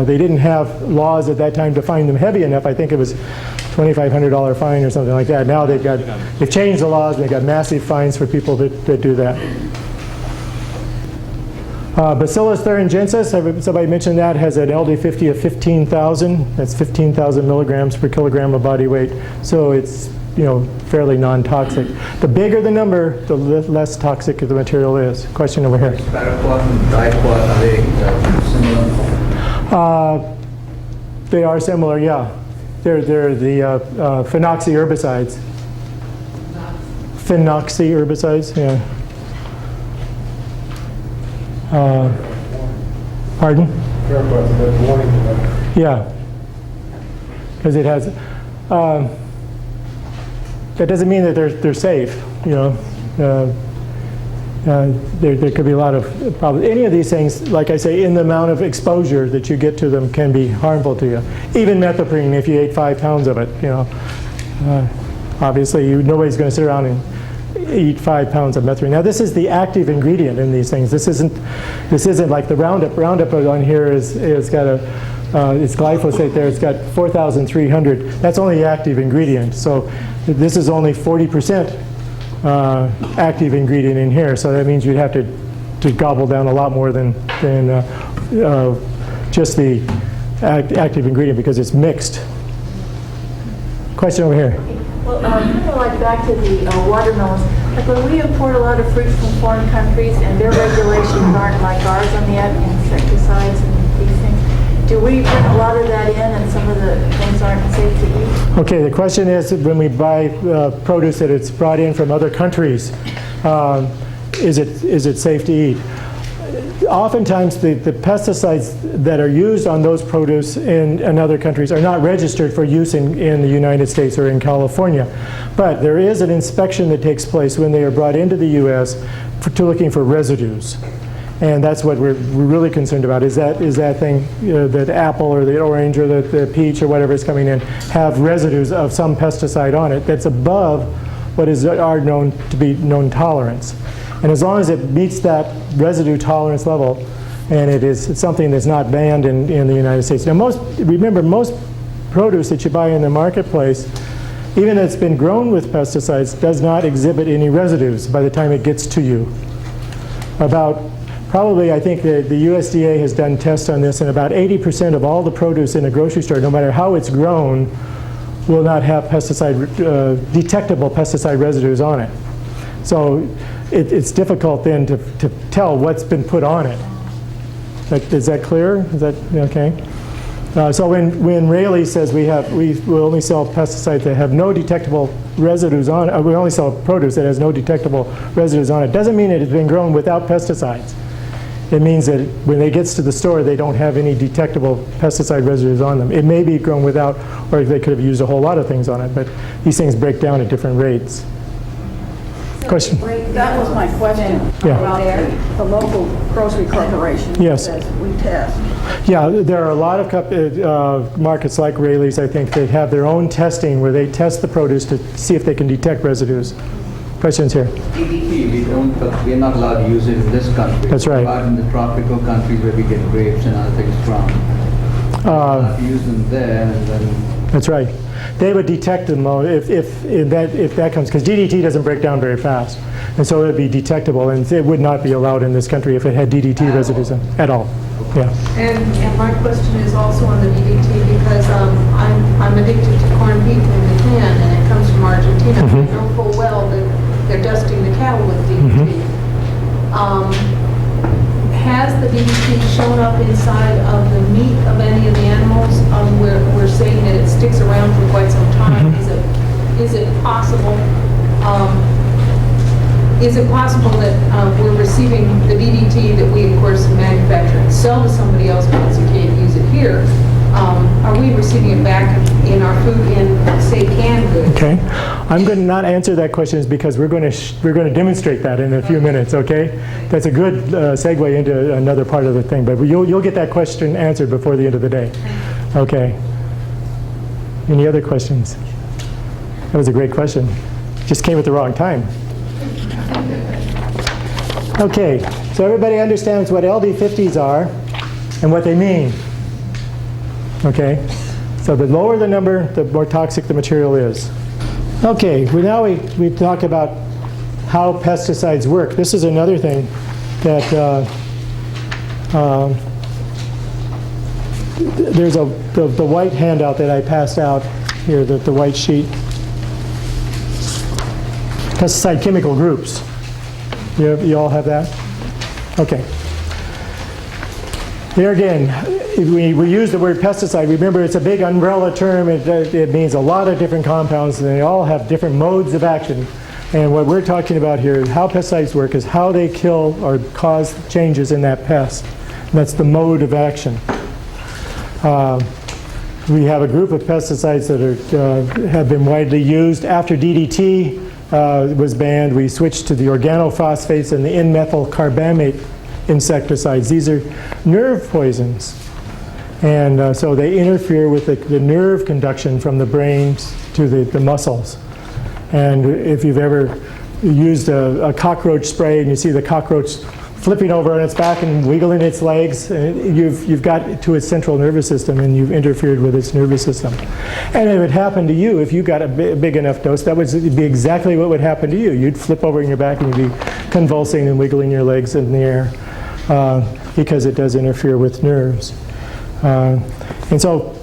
They didn't have laws at that time to fine them heavy enough. I think it was $2,500 fine or something like that. Now they've changed the laws and they've got massive fines for people that do that. Bacillus thuringiensis, somebody mentioned that, has an LD50 of 15,000. That's 15,000 milligrams per kilogram of body weight. So it's fairly non-toxic. The bigger the number, the less toxic the material is. Question over here. Paraquat and diquat, are they similar? They are similar, yeah. They're the phenoxy herbicides. Phenoxy herbicides, yeah. Pardon? Yeah, because it has. That doesn't mean that they're safe. There could be a lot of problems. Any of these things, like I say, in the amount of exposure that you get to them, can be harmful to you. Even methoprene, if you ate 5 pounds of it, obviously nobody's going to sit around and eat 5 pounds of methoprene. Now this is the active ingredient in these things. This isn't like the Roundup. Roundup on here is got it's glyphosate there. It's got 4,300. That's only the active ingredient. So this is only 40% active ingredient in here. So that means you'd have to gobble down a lot more than just the active ingredient, because it's mixed. Question over here. Well, like back to the watermelons, like when we import a lot of fruit from foreign countries and their regulations aren't like ours on the insecticides and these things, do we bring a lot of that in and some of the things aren't safe to eat? Okay, the question is, when we buy produce that it's brought in from other countries, is it safe to eat? oftentimes the pesticides that are used on those produce in other countries are not registered for use in the United States or in California. But there is an inspection that takes place when they are brought into the U.S. To looking for residues. And that's what we're really concerned about, is that thing, that apple or the orange or the peach or whatever is coming in, have residues of some pesticide on it that's above what is our known to be known tolerance. And as long as it meets that residue tolerance level, and it's something that's not banned in the United States. Now remember, most produce that you buy in the marketplace, even if it's been grown with pesticides, does not exhibit any residues by the time it gets to you. Probably, I think the USDA has done tests on this, and about 80% of all the produce in a grocery store, no matter how it's grown, will not have detectable pesticide residues on it. So it's difficult then to tell what's been put on it. Is that clear? Is that okay? So when Rayleigh says we will only sell pesticides that have no detectable residues on it, we only sell produce that has no detectable residues on it, doesn't mean it has been grown without pesticides. It means that when it gets to the store, they don't have any detectable pesticide residues on them. It may be grown without, or they could have used a whole lot of things on it, but these things break down at different rates. Question? That was my question about the local grocery corporation. Yes. That says we test. Yeah, there are a lot of markets like Rayleigh's, I think, that have their own testing where they test the produce to see if they can detect residues. Questions here? DDT, we're not allowed to use it in this country. That's right. But in the tropical countries where we get grapes and other things from, we're allowed to use them there, and then... That's right. They would detect them if that comes, because DDT doesn't break down very fast, and so it would be detectable, and it would not be allowed in this country if it had DDT residues in at all. Yeah. And my question is also on the DDT, because I'm addicted to corned beef in the can, and it comes from Argentina. I know full well that they're dusting the cattle with DDT. Has the DDT shown up inside of the meat of any of the animals? We're saying that it sticks around for quite some time. Is it possible? Is it possible that we're receiving the DDT that we, of course, manufacture and sell to somebody else because you can't use it here? Are we receiving it back in our food in, say, canned goods? Okay, I'm going to not answer that question because we're going to demonstrate that in a few minutes. Okay, that's a good segue into another part of the thing. But you'll get that question answered before the end of the day. Okay. Any other questions? That was a great question. Just came at the wrong time. Okay, so everybody understands what LD50s are and what they mean. Okay, so the lower the number, the more toxic the material is. Okay, now we talk about how pesticides work. This is another thing that there's the white handout that I passed out here, the white sheet. Pesticide chemical groups. You all have that? Okay. There again, we use the word pesticide. Remember, it's a big umbrella term. It means a lot of different compounds, and they all have different modes of action. And what we're talking about here is how pesticides work, is how they kill or cause changes in that pest. And that's the mode of action. We have a group of pesticides that have been widely used. After DDT was banned, we switched to the organophosphates and the N-methyl carbamate insecticides. These are nerve poisons. And so they interfere with the nerve conduction from the brains to the muscles. And if you've ever used a cockroach spray and you see the cockroach flipping over on its back and wiggling its legs, you've got to its central nervous system and you've interfered with its nervous system. And it would happen to you if you got a big enough dose. That would be exactly what would happen to you. You'd flip over on your back and you'd be convulsing and wiggling your legs in the air because it does interfere with nerves. And so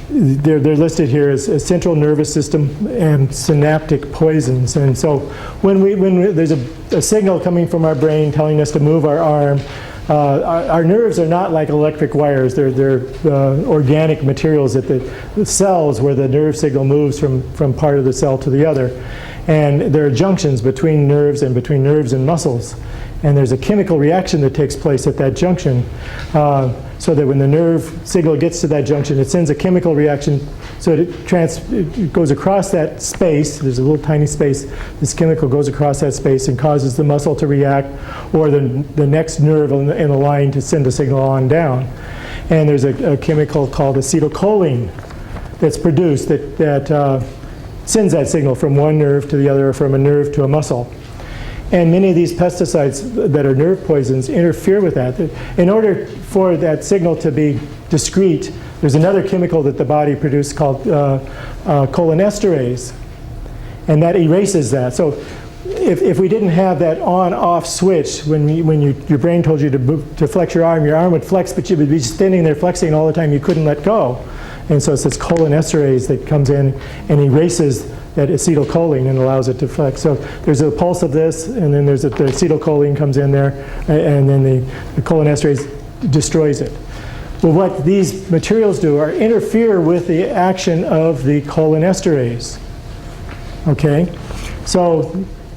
they're listed here as central nervous system and synaptic poisons. And so when there's a signal coming from our brain telling us to move our arm, our nerves are not like electric wires. They're organic materials that the cells where the nerve signal moves from part of the cell to the other. And there are junctions between nerves and muscles. And there's a chemical reaction that takes place at that junction, so that when the nerve signal gets to that junction, it sends a chemical reaction, so it goes across that space. There's a little tiny space. This chemical goes across that space and causes the muscle to react, or the next nerve in the line to send a signal on down. And there's a chemical called acetylcholine that's produced that sends that signal from one nerve to the other, or from a nerve to a muscle. And many of these pesticides that are nerve poisons interfere with that. In order for that signal to be discrete, there's another chemical that the body produces called cholinesterase, and that erases that. So if we didn't have that on-off switch, when your brain told you to flex your arm would flex, but you would be standing there flexing all the time. You couldn't let go. And so it's this cholinesterase that comes in and erases that acetylcholine and allows it to flex. So there's a pulse of this, and then there's the acetylcholine comes in there, and then the cholinesterase destroys it. Well, what these materials do are interfere with the action of the cholinesterase. Okay? So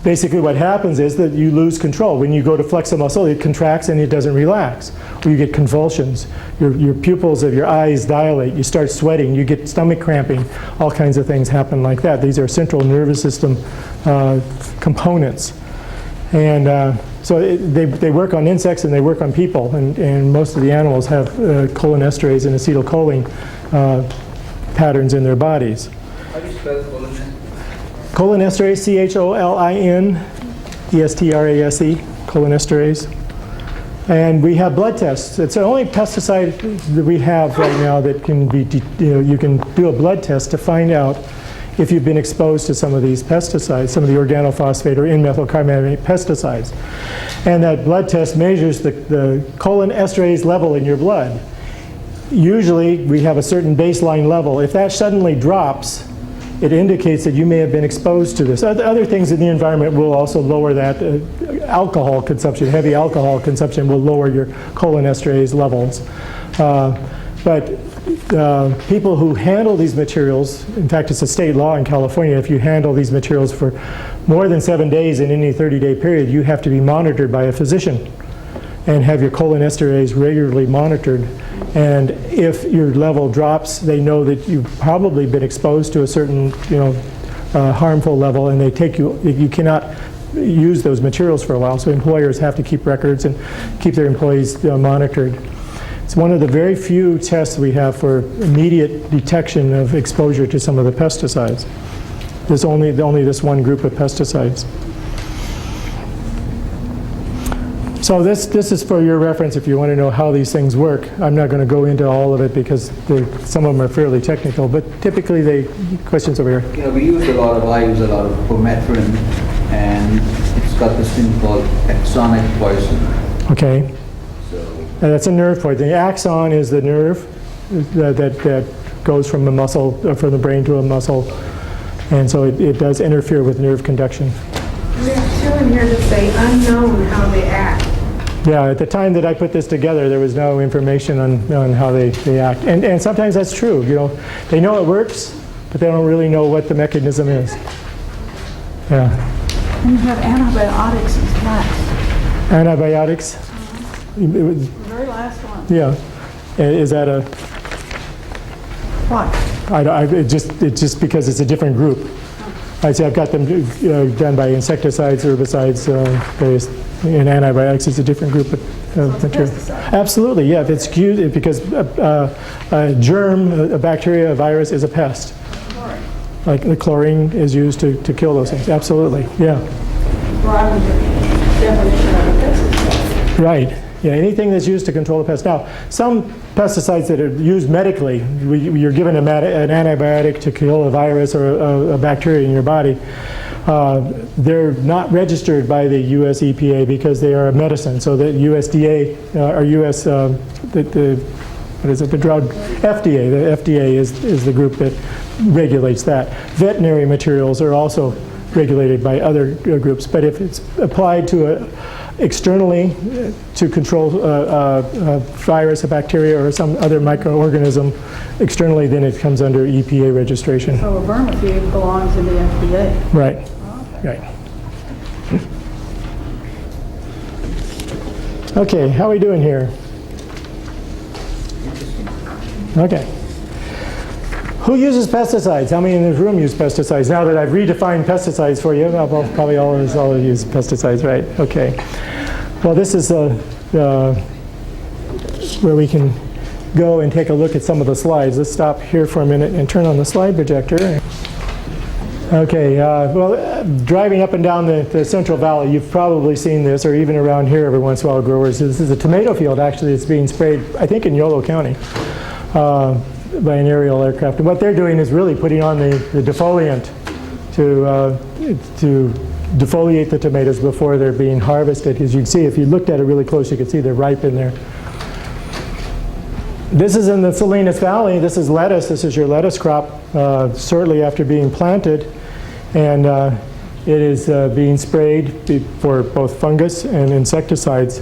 basically what happens is that you lose control. When you go to flex a muscle, it contracts and it doesn't relax. Or you get convulsions. Your pupils of your eyes dilate. You start sweating. You get stomach cramping. All kinds of things happen like that. These are central nervous system components. And so they work on insects and they work on people. And most of the animals have cholinesterase and acetylcholine patterns in their bodies. How do you spell cholinesterase? Cholinesterase, C-H-O-L-I-N-E-S-T-R-A-S-E, cholinesterase. And we have blood tests. It's the only pesticide that we have right now that can be, you can do a blood test to find out if you've been exposed to some of these pesticides, some of the organophosphate or N-methylcarbamate pesticides. And that blood test measures the cholinesterase level in your blood. Usually we have a certain baseline level. If that suddenly drops, it indicates that you may have been exposed to this. Other things in the environment will also lower that. Alcohol consumption, heavy alcohol consumption will lower your cholinesterase levels. But people who handle these materials, in fact it's a state law in California, if you handle these materials for more than 7 days in any 30-day period, you have to be monitored by a physician and have your cholinesterase regularly monitored. And if your level drops, they know that you've probably been exposed to a certain, harmful level, and they take you cannot use those materials for a while. So employers have to keep records and keep their employees monitored. It's one of the very few tests we have for immediate detection of exposure to some of the pesticides. There's only this one group of pesticides. So this is for your reference if you want to know how these things work. I'm not going to go into all of it because some of them are fairly technical, but typically questions over here. I use a lot of permethrin, and it's got this thing called axonic poison. Okay. And that's a nerve poison. The axon is the nerve that goes from the muscle, from the brain to a muscle, and so it does interfere with nerve conduction. There's two in here that say unknown how they act. Yeah, at the time that I put this together, there was no information on how they act. And sometimes that's true. They know it works, but they don't really know what the mechanism is. Yeah. And you have antibiotics as last. Antibiotics? The very last one. Yeah. Is that a... What? It's just because it's a different group. I'd say I've got them done by insecticides, herbicides, various, and antibiotics is a different group of material. Absolutely, yeah. If it's used, because a germ, a bacteria, a virus is a pest. Like the chlorine is used to kill those things. Absolutely, yeah. Broaden the definition of a pesticide. Right. Yeah, anything that's used to control the pest. Now, some pesticides that are used medically, you're given an antibiotic to kill a virus or a bacteria in your body, they're not registered by the US EPA because they are a medicine. So the USDA, or US, the drug, FDA, the FDA is the group that regulates that. Veterinary materials are also regulated by other groups, but if it's applied to externally to control a virus, a bacteria, or some other microorganism externally, then it comes under EPA registration. So a vermifeed belongs in the FDA. Right. Okay. Right. Okay, how are we doing here? Okay. Who uses pesticides? How many in this room use pesticides? Now that I've redefined pesticides for you, well, probably all of us all use pesticides, right? Okay. Well, this is where we can go and take a look at some of the slides. Let's stop here for a minute and turn on the slide projector. Okay, well, driving up and down the Central Valley, you've probably seen this, or even around here every once in a while, growers. This is a tomato field, actually, that's being sprayed, I think, in Yolo County by an aerial aircraft. And what they're doing is really putting on the defoliant to defoliate the tomatoes before they're being harvested. As you can see, if you looked at it really close, you can see they're ripe in there. This is in the Salinas Valley. This is lettuce. This is your lettuce crop shortly after being planted. And it is being sprayed for both fungus and insecticides.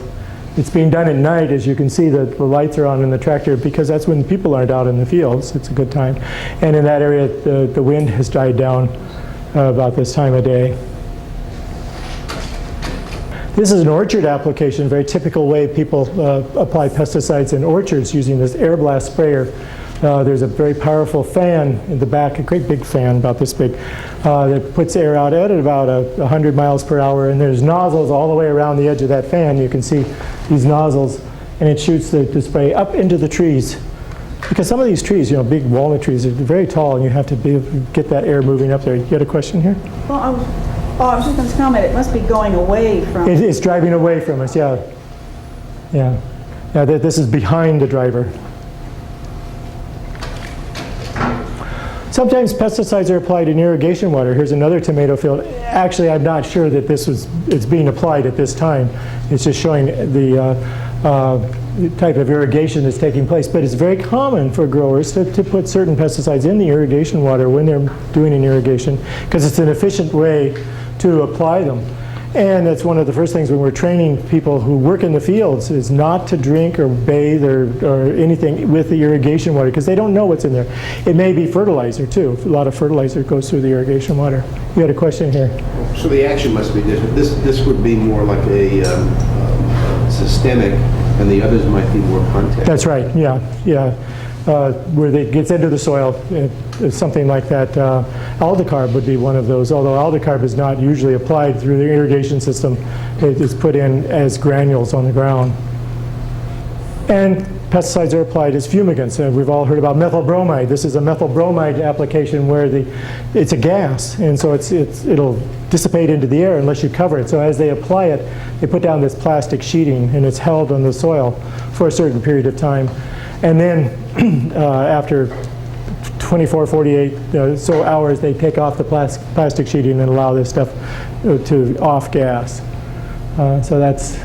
It's being done at night. As you can see, the lights are on in the tractor because that's when people aren't out in the fields. It's a good time. And in that area, the wind has died down about this time of day. This is an orchard application, very typical way people apply pesticides in orchards using this air blast sprayer. There's a very powerful fan in the back, a great big fan about this big, that puts air out at about 100 miles per hour, and there's nozzles all the way around the edge of that fan. You can see these nozzles, and it shoots the spray up into the trees. Because some of these trees, you know, big walnut trees, are very tall, and you have to get that air moving up there. You had a question here? Well, I was just going to comment, it must be going away from... It's driving away from us, yeah. Yeah. Yeah, this is behind the driver. Sometimes pesticides are applied in irrigation water. Here's another tomato field. Actually, I'm not sure that it's being applied at this time. It's just showing the type of irrigation that's taking place. But it's very common for growers to put certain pesticides in the irrigation water when they're doing an irrigation, because it's an efficient way to apply them. And that's one of the first things when we're training people who work in the fields is not to drink or bathe or anything with the irrigation water, because they don't know what's in there. It may be fertilizer too. A lot of fertilizer goes through the irrigation water. You had a question here. So the action must be different. This would be more like a systemic, and the others might be more contact. That's right, yeah, yeah. Where it gets into the soil, something like that. Aldicarb would be one of those, although aldicarb is not usually applied through the irrigation system. It is put in as granules on the ground. And pesticides are applied as fumigants. We've all heard about methyl bromide. This is a methyl bromide application where it's a gas, and so it'll dissipate into the air unless you cover it. So as they apply it, they put down this plastic sheeting, and it's held on the soil for a certain period of time. And then after 24, 48 so hours, they take off the plastic sheeting and allow this stuff to off gas. So that's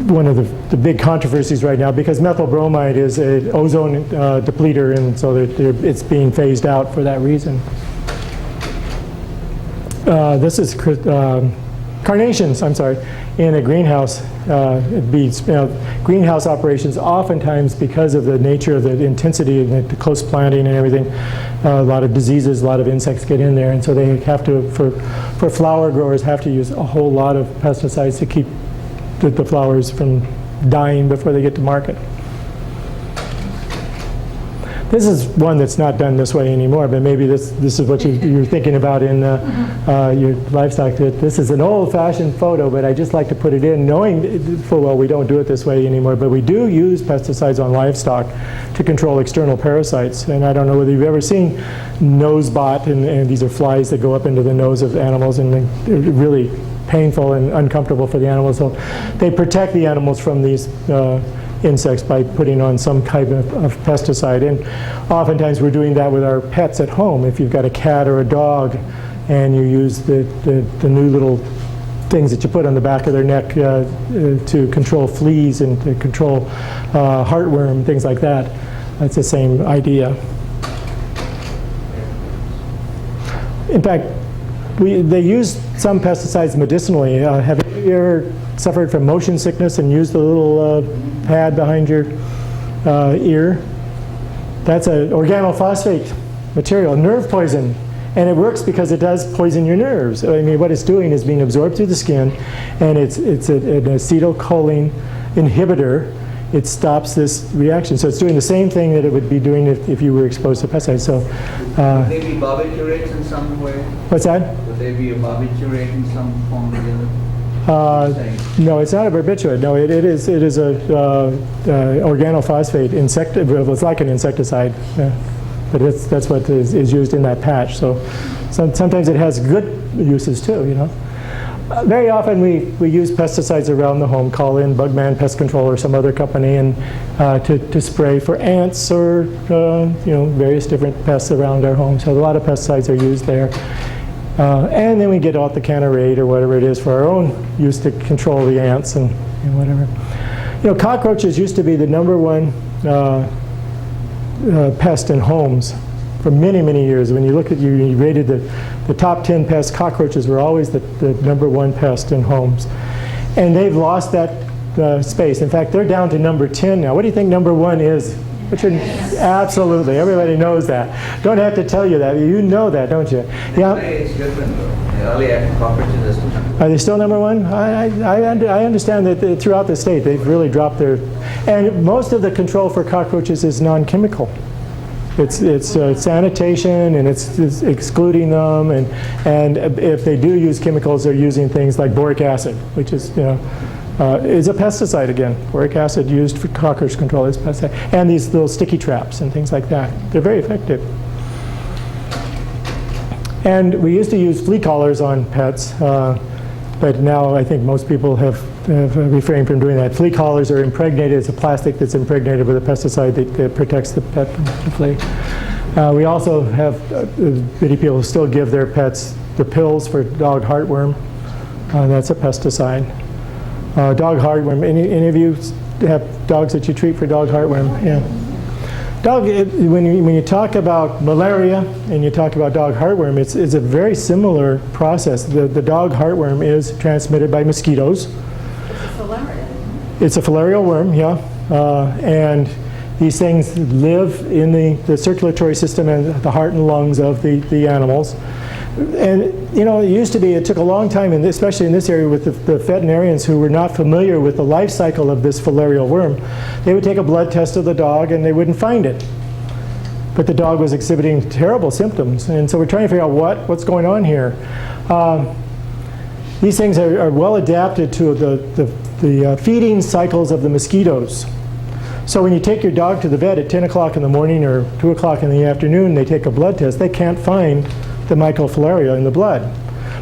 one of the big controversies right now, because methyl bromide is an ozone depleter, and so it's being phased out for that reason. This is carnations, I'm sorry, in a greenhouse. Greenhouse operations, oftentimes because of the nature of the intensity and the close planting and everything, a lot of diseases, a lot of insects get in there, and so they have to, for flower growers, have to use a whole lot of pesticides to keep the flowers from dying before they get to market. This is one that's not done this way anymore, but maybe this is what you're thinking about in your livestock. This is an old-fashioned photo, but I just like to put it in, knowing full well we don't do it this way anymore, but we do use pesticides on livestock to control external parasites. And I don't know whether you've ever seen nosebot, and these are flies that go up into the nose of animals, and they're really painful and uncomfortable for the animals. So they protect the animals from these insects by putting on some type of pesticide. And oftentimes we're doing that with our pets at home. If you've got a cat or a dog and you use the new little things that you put on the back of their neck to control fleas and to control heartworm, things like that, that's the same idea. In fact, they use some pesticides medicinally. Have you ever suffered from motion sickness and used the little pad behind your ear? That's an organophosphate material, nerve poison. And it works because it does poison your nerves. I mean, what it's doing is being absorbed through the skin, and it's an acetylcholine inhibitor. It stops this reaction. So it's doing the same thing that it would be doing if you were exposed to pesticides. So, would they be barbiturates in some way? What's that? Would they be a barbiturate in some form or the other? No, it's not a barbiturate. No, it is a organophosphate insecticide. Well, it's like an insecticide, but that's what is used in that patch. So sometimes it has good uses too, you know. Very often we use pesticides around the home, call in Bugman Pest Control or some other company, and to spray for ants or you know, various different pests around our home. So a lot of pesticides are used there. And then we get out the Canarate or whatever it is for our own use to control the ants and whatever. You know, cockroaches used to be the #1 pest in homes for many, many years. When you look at you rated the top 10 pests, cockroaches were always the #1 pest in homes. And they've lost that space. In fact, they're down to #10 now. What do you think #1 is? Absolutely, everybody knows that. Don't have to tell you that. You know that, don't you? Yeah. It's different though. Earlier cockroaches are they still #1? I understand that throughout the state they've really dropped their, and most of the control for cockroaches is non-chemical. It's sanitation, and it's excluding them, and if they do use chemicals, they're using things like boric acid, which is is a pesticide again. Boric acid used for cockroach control is pesticide, and these little sticky traps and things like that. They're very effective. And we used to use flea collars on pets, but now I think most people have refrained from doing that. Flea collars are impregnated. It's a plastic that's impregnated with a pesticide that protects the pet from the flea. We also have many people who still give their pets the pills for dog heartworm. That's a pesticide. Dog heartworm. Any of you have dogs that you treat for dog heartworm? Yeah. When you talk about malaria and you talk about dog heartworm, it's a very similar process. The dog heartworm is transmitted by mosquitoes. It's a filarial worm, yeah. And these things live in the circulatory system and the heart and lungs of the animals. And you know, it used to be, it took a long time, and especially in this area with the veterinarians who were not familiar with the life cycle of this filarial worm. They would take a blood test of the dog and they wouldn't find it. But the dog was exhibiting terrible symptoms. And so we're trying to figure out what's going on here. These things are well adapted to the feeding cycles of the mosquitoes. So when you take your dog to the vet at 10 o'clock in the morning or 2 o'clock in the afternoon, they take a blood test, they can't find the mycofilariae in the blood.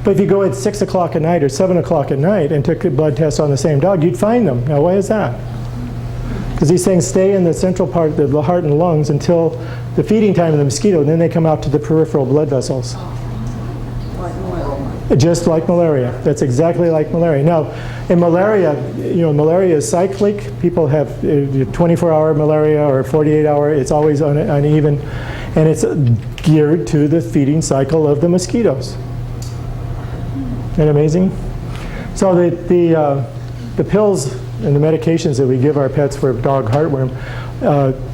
But if you go at 6 o'clock at night or 7 o'clock at night and took a blood test on the same dog, you'd find them. Now, why is that? Because these things stay in the central part of the heart and lungs until the feeding time of the mosquito, and then they come out to the peripheral blood vessels. Just like malaria. That's exactly like malaria. Now, in malaria, you know, malaria is cyclic. People have 24-hour malaria or 48-hour. It's always uneven, and it's geared to the feeding cycle of the mosquitoes. Isn't that amazing? So the pills and the medications that we give our pets for dog heartworm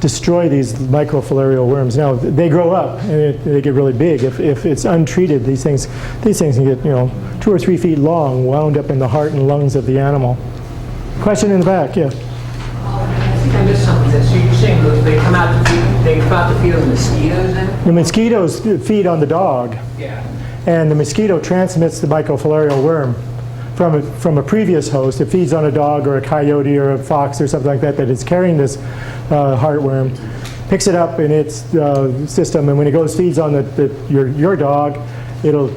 destroy these mycofilarial worms. Now they grow up and they get really big. If it's untreated, these things can get 2 or 3 feet long, wound up in the heart and lungs of the animal. Question in the back, yeah. I think I missed something. So you're saying that they come out to feed on the mosquitoes then? The mosquitoes feed on the dog. Yeah. And the mosquito transmits the mycofilarial worm from a previous host. It feeds on a dog or a coyote or a fox or something like that is carrying this heartworm, picks it up in its system, and when it feeds on your dog, it'll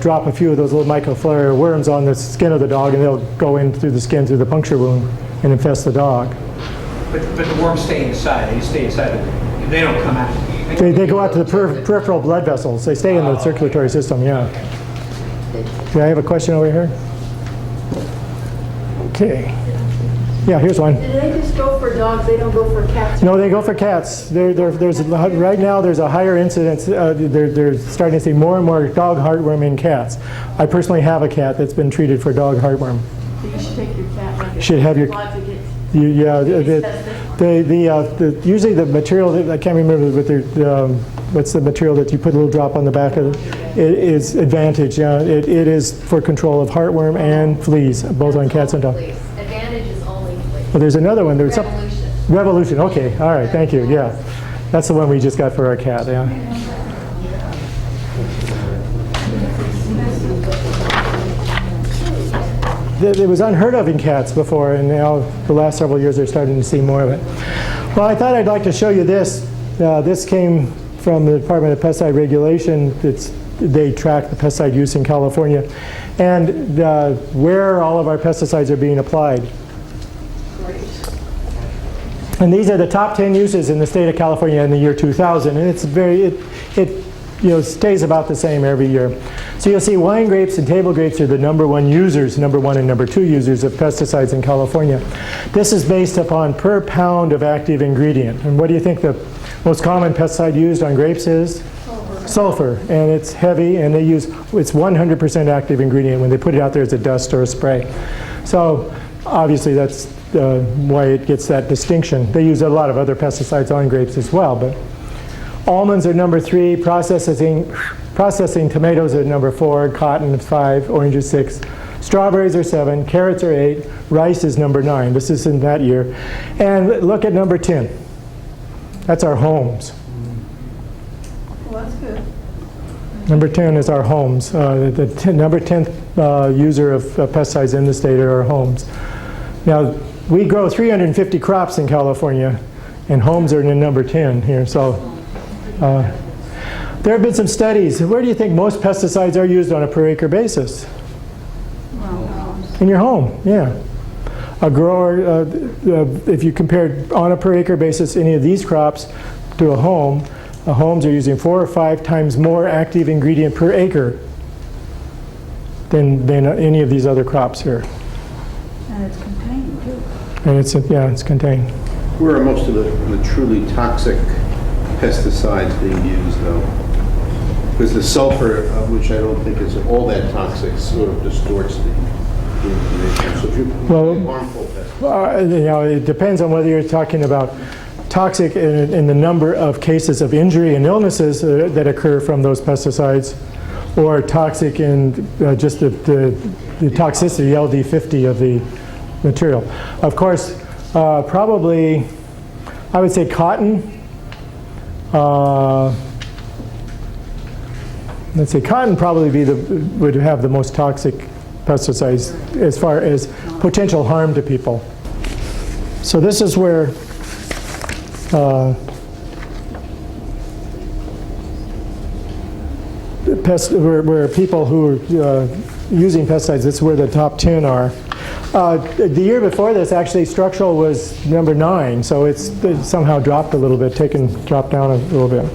drop a few of those little mycofilarial worms on the skin of the dog, and they'll go in through the skin through the puncture wound and infest the dog. But the worms stay inside. They stay inside. They don't come out. They go out to the peripheral blood vessels. They stay in the circulatory system, yeah. Do I have a question over here? Okay. Yeah, here's one. Do they just go for dogs? They don't go for cats? No, they go for cats. Right now there's a higher incidence. They're starting to see more and more dog heartworm in cats. I personally have a cat that's been treated for dog heartworm. So you should take your cat. Like should have your. Usually the material, I can't remember what what's the material that you put a little drop on the back of it? It is Advantage. It is for control of heartworm and fleas, both on cats and dogs. Advantage is only fleas. Well, there's another one. There's Revolution. Revolution. Okay. All right. Thank you. Yeah. That's the one we just got for our cat. Yeah. It was unheard of in cats before, and now the last several years they're starting to see more of it. Well, I thought I'd like to show you this. This came from the Department of Pesticide Regulation. They track the pesticide use in California and where all of our pesticides are being applied. And these are the top 10 uses in the state of California in the year 2000, and it's it stays about the same every year. So you'll see wine grapes and table grapes are the number one users, number one and number two users of pesticides in California. This is based upon per pound of active ingredient. And what do you think the most common pesticide used on grapes is? Sulfur. And it's heavy, and it's 100% active ingredient when they put it out there as a dust or a spray. So obviously that's why it gets that distinction. They use a lot of other pesticides on grapes as well, but almonds are number 3, processing tomatoes are number 4, cotton is 5, oranges 6, strawberries are 7, carrots are 8, rice is number 9. This is in that year. And look at number 10. That's our homes. Well, that's good. Number 10 is our homes. Number 10th user of pesticides in the state are our homes. Now, we grow 350 crops in California, and homes are in number 10 here. So. There have been some studies. Where do you think most pesticides are used on a per acre basis? In your home, yeah. A grower, if you compared on a per acre basis any of these crops to a homes are using 4 or 5 times more active ingredient per acre than any of these other crops here. And it's contained too. And it's contained. Where are most of the truly toxic pesticides being used, though? Because the sulfur, which I don't think is all that toxic, sort of distorts the information. So if you're harmful pesticides. It depends on whether you're talking about toxic in the number of cases of injury and illnesses that occur from those pesticides, or toxic in just the toxicity, LD50 of the material. Of course, probably, I would say cotton. Let's say cotton probably would have the most toxic pesticides as far as potential harm to people. So this is where where people who are using pesticides, that's where the top 10 are. The year before this, actually, structural was number 9, so it somehow dropped a little bit, dropped down a little bit.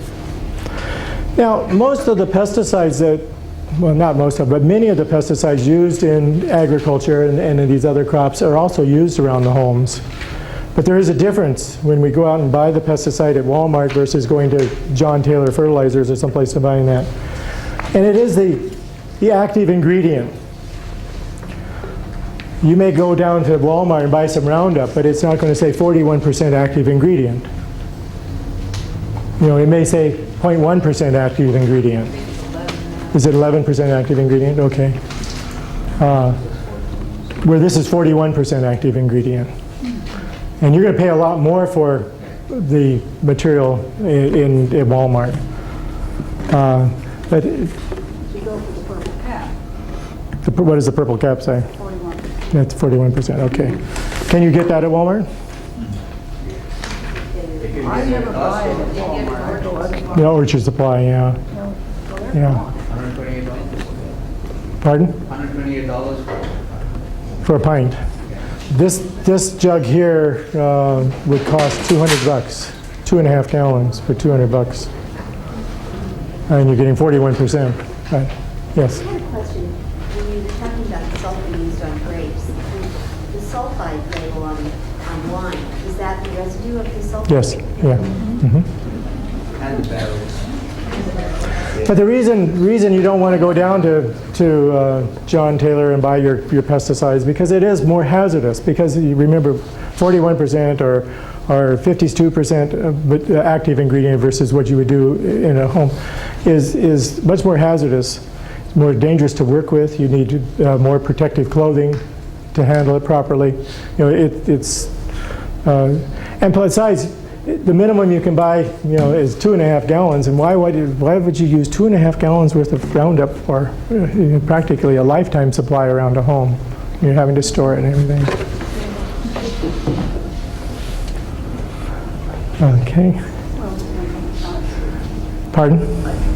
Now, most of the pesticides well, not most of, but many of the pesticides used in agriculture and in these other crops are also used around the homes. But there is a difference when we go out and buy the pesticide at Walmart versus going to John Taylor Fertilizers or someplace and buying that. And it is the active ingredient. You may go down to Walmart and buy some Roundup, but it's not going to say 41% active ingredient. It may say 0.1% active ingredient. Is it 11% active ingredient? Okay. Where this is 41% active ingredient. And you're going to pay a lot more for the material in Walmart. But You go for the purple cap. what does the purple cap say? 41%. That's 41%, okay. Can you get that at Walmart? I never buy it at Walmart. The Orchard Supply, yeah. Yeah. $128. Pardon? $128 For a pint. This jug here would cost $200, 2.5 gallons for $200, and you're getting 41%. Right. Yes. I had a question. When you were talking about the sulfur used on grapes, the sulfide label on wine, is that the residue of the sulfur? Yes. Yeah. Mm-hmm. And the barrels. But the reason you don't want to go down to John Taylor and buy your pesticides, because it is more hazardous. Because you remember, 41% or or 52% active ingredient versus what you would do in a home, is much more hazardous, more dangerous to work with. You need more protective clothing to handle it properly. And besides, the minimum you can buy, is 2.5 gallons. And why would you use 2.5 gallons worth of Roundup for practically a lifetime supply around a home? You're having to store it and everything. Okay. Pardon?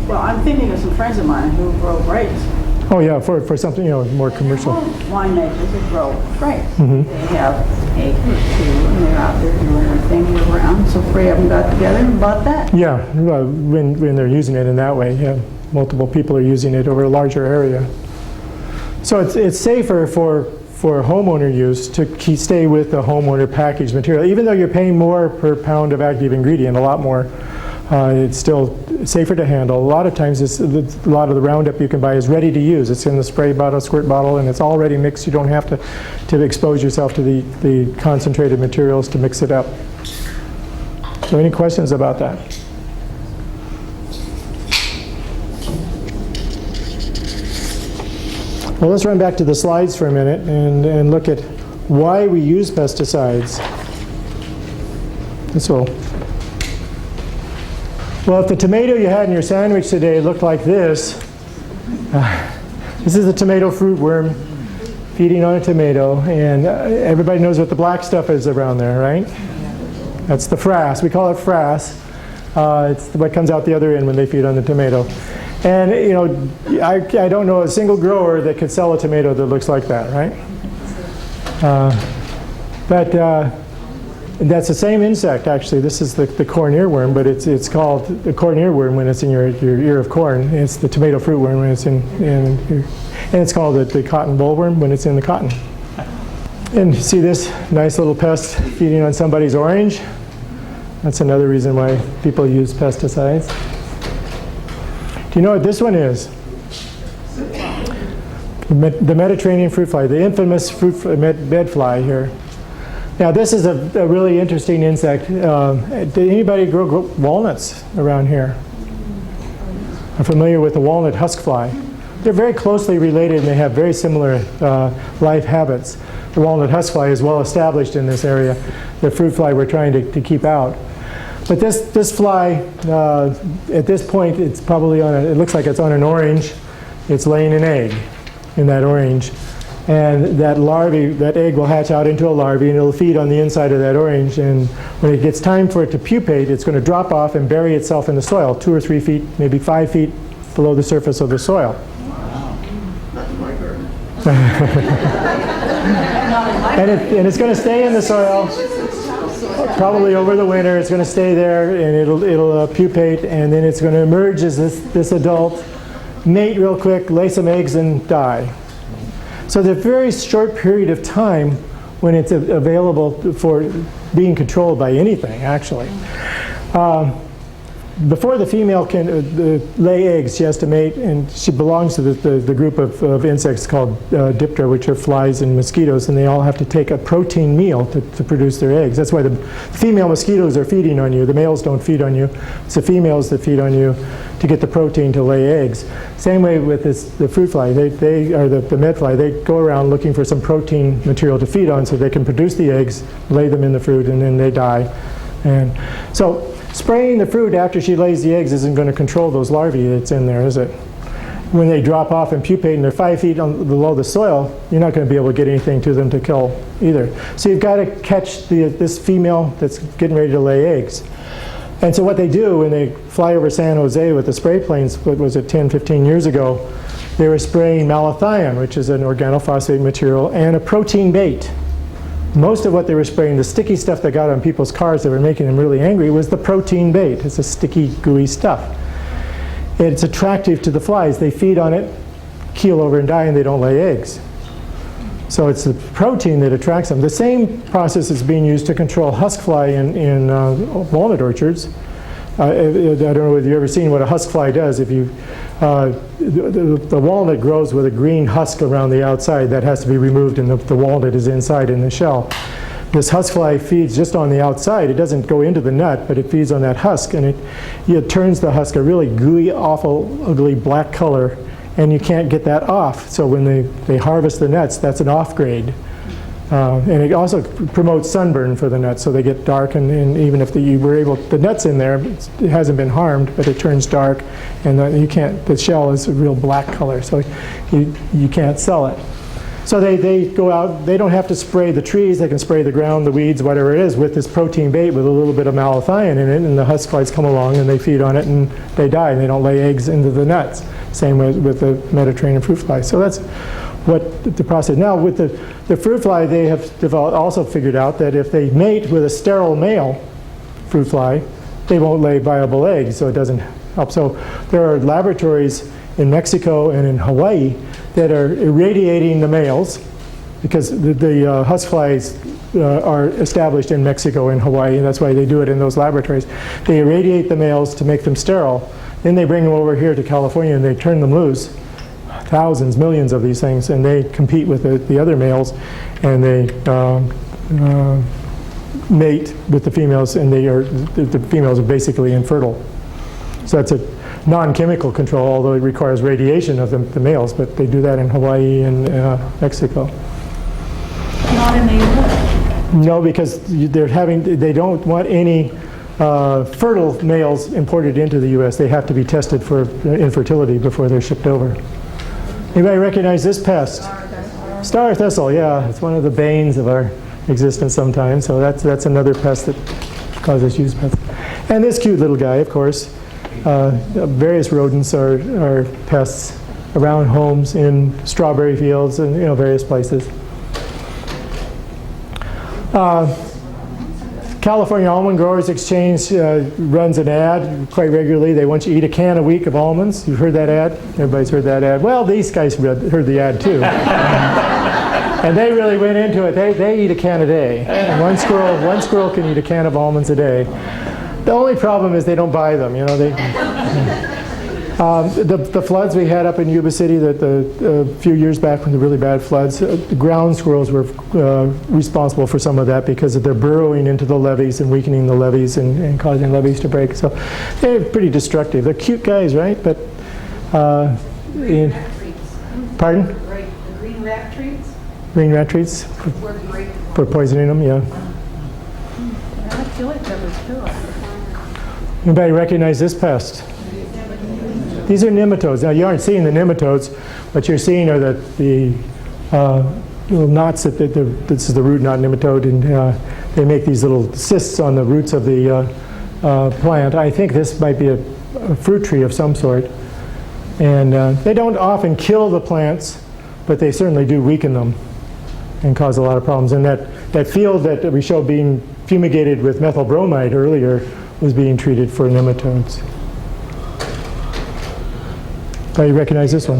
Well, I'm thinking of some friends of mine who grow grapes. Oh yeah, for something more commercial. Winemakers who grow grapes. Mm-hmm. They have an acre or two, and they're out there doing their thing year round. So 3 of them got together and bought that. Yeah, when they're using it in that way, yeah, multiple people are using it over a larger area. So it's safer for homeowner use to stay with the homeowner packaged material, even though you're paying more per pound of active ingredient, a lot more. It's still safer to handle. A lot of times, a lot of the Roundup you can buy is ready to use. It's in the spray bottle, squirt bottle, and it's already mixed. You don't have to expose yourself to the concentrated materials to mix it up. So any questions about that? Well, let's run back to the slides for a minute and look at why we use pesticides. Well, if the tomato you had in your sandwich today looked like this, this is a tomato fruit worm feeding on a tomato, and everybody knows what the black stuff is around there, right? That's the frass. We call it frass. It's what comes out the other end when they feed on the tomato. And I don't know a single grower that could sell a tomato that looks like that, right? That's the same insect, actually. This is the corn earworm, but it's called the corn earworm when it's in your ear of corn. It's the tomato fruit worm when it's and it's called the cotton bollworm when it's in the cotton. And you see this nice little pest feeding on somebody's orange? That's another reason why people use pesticides. Do you know what this one is? The Mediterranean fruit fly, the infamous bed fly here. Now this is a really interesting insect. Did anybody grow walnuts around here? I'm familiar with the walnut husk fly. They're very closely related and they have very similar life habits. The walnut husk fly is well established in this area. The fruit fly we're trying to keep out. But this fly, at this point, it's probably it looks like it's on an orange. It's laying an egg in that orange. And that egg will hatch out into a larvae and it'll feed on the inside of that orange. And when it gets time for it to pupate, it's going to drop off and bury itself in the soil, 2 or 3 feet, maybe 5 feet below the surface of the soil. Wow. Not in my garden. And it's going to stay in the soil. Probably over the winter. It's going to stay there and it'll pupate, and then it's going to emerge as this adult, mate real quick, lay some eggs and die. So the very short period of time when it's available for being controlled by anything, actually. Before the female can lay eggs, she has to mate, and she belongs to the group of insects called Diptera, which are flies and mosquitoes, and they all have to take a protein meal to produce their eggs. That's why the female mosquitoes are feeding on you. The males don't feed on you. It's the females that feed on you to get the protein to lay eggs. Same way with the fruit fly, or the med fly, they go around looking for some protein material to feed on so they can produce the eggs, lay them in the fruit, and then they die. And so spraying the fruit after she lays the eggs isn't going to control those larvae that's in there, is it? When they drop off and pupate and they're 5 feet below the soil, you're not going to be able to get anything to them to kill either. So you've got to catch this female that's getting ready to lay eggs. And so what they do when they fly over San Jose with the spray planes, what was it, 10, 15 years ago, they were spraying malathion, which is an organophosphate material, and a protein bait. Most of what they were spraying, the sticky stuff that got on people's cars that were making them really angry, was the protein bait. It's a sticky, gooey stuff. It's attractive to the flies. They feed on it, keel over and die, and they don't lay eggs. So it's the protein that attracts them. The same process is being used to control husk fly in walnut orchards. I don't know whether you've ever seen what a husk fly does. If you, the walnut grows with a green husk around the outside that has to be removed, and the walnut is inside in the shell. this housefly feeds just on the outside. It doesn't go into the nut, but it feeds on that husk, and it turns the husk a really gooey, awful, ugly black color, and you can't get that off. So when they harvest the nuts, that's an off grade. And it also promotes sunburn for the nuts, so they get dark, and even if the nut's in there, it hasn't been harmed, but it turns dark, and the shell is a real black color, so you can't sell it. So they go out, they don't have to spray the trees, they can spray the ground, the weeds, whatever it is, with this protein bait with a little bit of malathion in it, and the husk flies come along and they feed on it and they die, and they don't lay eggs into the nuts. Same with the Mediterranean fruit fly. So that's what the process. Now with the fruit fly, they have also figured out that if they mate with a sterile male fruit fly, they won't lay viable eggs, so it doesn't help. So there are laboratories in Mexico and in Hawaii that are irradiating the males, because the husk flies are established in Mexico and Hawaii, and that's why they do it in those laboratories. They irradiate the males to make them sterile. Then they bring them over here to California and they turn them loose. Thousands, millions of these things, and they compete with the other males, and they mate with the females, and the females are basically infertile. So that's a non-chemical control, although it requires radiation of the males, but they do that in Hawaii and Mexico. Not in the U.S. No, because they don't want any fertile males imported into the U.S. They have to be tested for infertility before they're shipped over. Anybody recognize this pest? Star thistle, yeah. It's one of the banes of our existence sometimes. So that's another pest that causes huge pests. And this cute little guy, of course. Various rodents are pests around homes, in strawberry fields, and various places. California Almond Growers Exchange runs an ad quite regularly. They want you to eat a can a week of almonds. You've heard that ad? Everybody's heard that ad. Well, these guys heard the ad too. And they really went into it. They eat a can a day. And one squirrel can eat a can of almonds a day. The only problem is they don't buy them. The floods we had up in Yuba City a few years back, when the really bad floods, the ground squirrels were responsible for some of that, because they're burrowing into the levees and weakening the levees and causing levees to break. So they're pretty destructive. They're cute guys, right? But pardon? The green rat treats? Green rat treats? Were great. For poisoning them, yeah. I feel like that was good. Anybody recognize this pest? These are nematodes. Now you aren't seeing the nematodes. What you're seeing are the little knots. This is the root knot nematode, and they make these little cysts on the roots of the plant. I think this might be a fruit tree of some sort. And they don't often kill the plants, but they certainly do weaken them and cause a lot of problems. And that field that we showed being fumigated with methyl bromide earlier was being treated for nematodes. Oh, you recognize this one?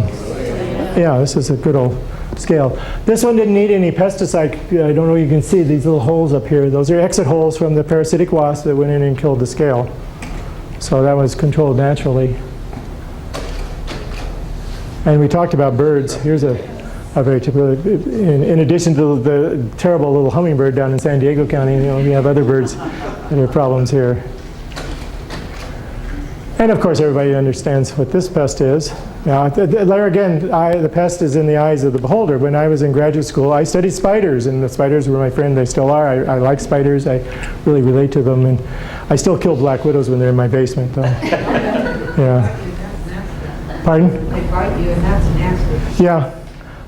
Yeah, this is a good old scale. This one didn't need any pesticide. I don't know if you can see these little holes up here. Those are exit holes from the parasitic wasp that went in and killed the scale. So that was controlled naturally. And we talked about birds. Here's a very typical, in addition to the terrible little hummingbird down in San Diego County, we have other birds that are problems here. And of course, everybody understands what this pest is. Now, there again, the pest is in the eyes of the beholder. When I was in graduate school, I studied spiders, and the spiders were my friend. They still are. I like spiders. I really relate to them, and I still kill black widows when they're in my basement, though. Yeah. Pardon? They bite you, and that's nasty. Yeah.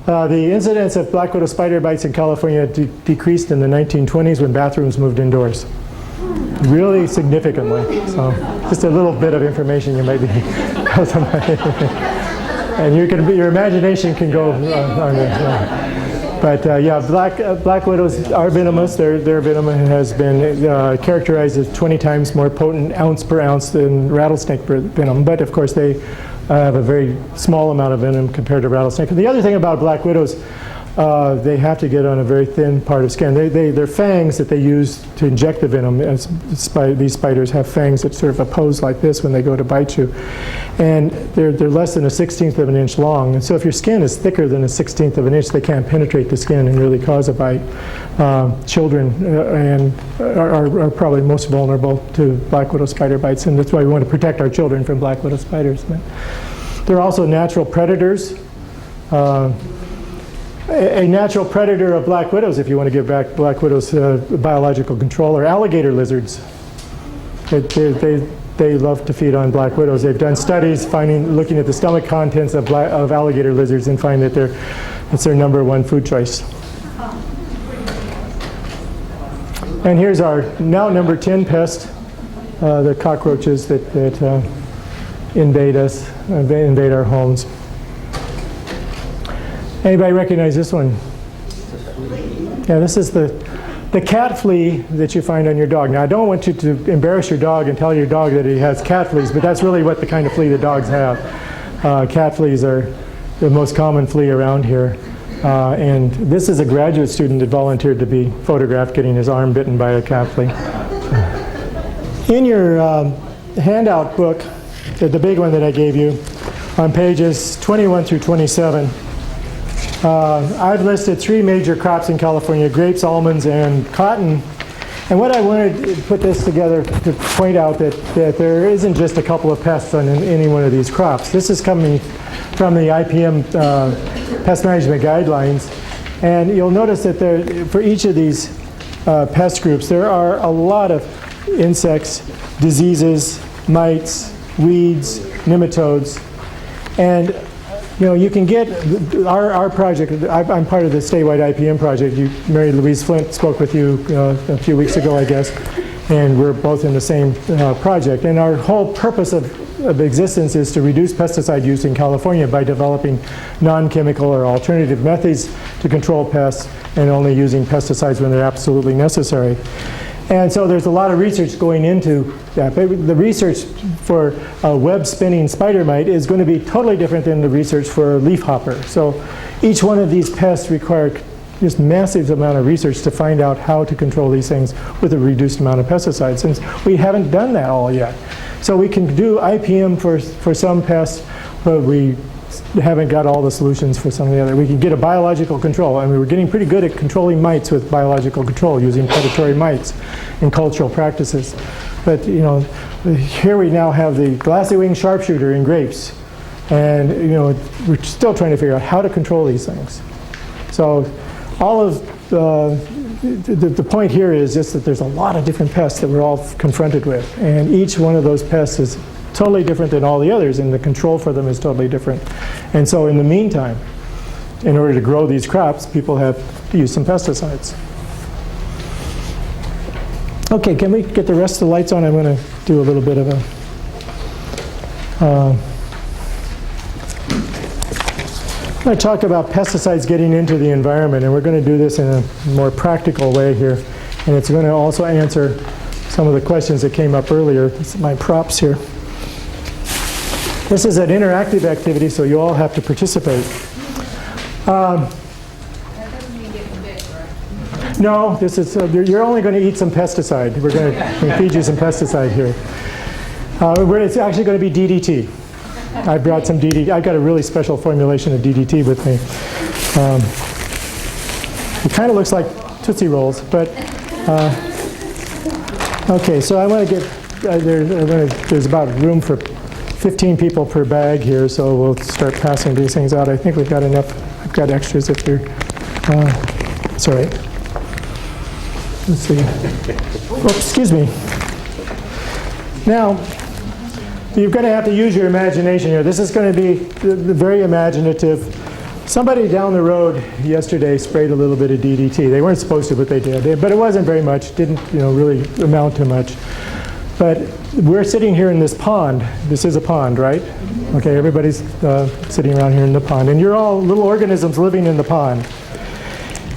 The incidence of black widow spider bites in California decreased in the 1920s when bathrooms moved indoors. Really significantly. So just a little bit of information you might be and your imagination can go on there. But yeah, black widows are venomous. Their venom has been characterized as 20 times more potent ounce per ounce than rattlesnake venom. But of course they have a very small amount of venom compared to rattlesnake. And the other thing about black widows, they have to get on a very thin part of skin. They're fangs that they use to inject the venom. These spiders have fangs that sort of oppose like this when they go to bite you. And they're less than a 1/16 of an inch long. And so if your skin is thicker than a 1/16 of an inch, they can't penetrate the skin and really cause a bite. Children are probably most vulnerable to black widow spider bites, and that's why we want to protect our children from black widow spiders. But they're also natural predators. A natural predator of black widows, if you want to give back black widows biological control, are alligator lizards. They love to feed on black widows. They've done studies looking at the stomach contents of alligator lizards and find that it's their #1 food choice. And here's our now #10 pest, the cockroaches that invade us, invade our homes. Anybody recognize this one? Yeah, this is the cat flea that you find on your dog. Now, I don't want you to embarrass your dog and tell your dog that he has cat fleas, but that's really what the kind of flea that dogs have. Cat fleas are the most common flea around here. And this is a graduate student that volunteered to be photographed getting his arm bitten by a cat flea. In your handout book, the big one that I gave you, on pages 21 through 27, I've listed 3 major crops in California: grapes, almonds, and cotton. And what I wanted to put this together to point out that there isn't just a couple of pests on any one of these crops. This is coming from the IPM Pest Management Guidelines. And you'll notice that for each of these pest groups, there are a lot of insects, diseases, mites, weeds, nematodes. And you can get our project. I'm part of the statewide IPM project. Mary Louise Flint spoke with you a few weeks ago, I guess, and we're both in the same project. And our whole purpose of existence is to reduce pesticide use in California by developing non-chemical or alternative methods to control pests and only using pesticides when they're absolutely necessary. And so there's a lot of research going into that. But the research for a web-spinning spider mite is going to be totally different than the research for a leafhopper. So each one of these pests require just massive amount of research to find out how to control these things with a reduced amount of pesticides. And we haven't done that all yet. So we can do IPM for some pests, but we haven't got all the solutions for some of the other. We can get a biological control. I mean, we're getting pretty good at controlling mites with biological control using predatory mites in cultural practices. But here we now have the glassy-winged sharpshooter in grapes, and we're still trying to figure out how to control these things. So all of the point here is just that there's a lot of different pests that we're all confronted with, and each one of those pests is totally different than all the others, and the control for them is totally different. And so in the meantime, in order to grow these crops, people have to use some pesticides. Okay, can we get the rest of the lights on? I'm going to do a little bit of I'm going to talk about pesticides getting into the environment, and we're going to do this in a more practical way here. And it's going to also answer some of the questions that came up earlier. This is my props here. This is an interactive activity, so you all have to participate. That doesn't mean getting bit, right? No, this is you're only going to eat some pesticide. We're going to feed you some pesticide here. It's actually going to be DDT. I brought some DDT. I've got a really special formulation of DDT with me. It kind of looks like Tootsie Rolls, but okay. So I want to get there's about room for 15 people per bag here, so we'll start passing these things out. I think we've got enough. I've got extras if you're. It's all right. Let's see. Oh, excuse me. Now, you're going to have to use your imagination here. This is going to be very imaginative. Somebody down the road yesterday sprayed a little bit of DDT. They weren't supposed to, but they did. But it wasn't very much. Didn't really amount to much. But we're sitting here in this pond. This is a pond, right? Okay, everybody's sitting around here in the pond. And you're all little organisms living in the pond.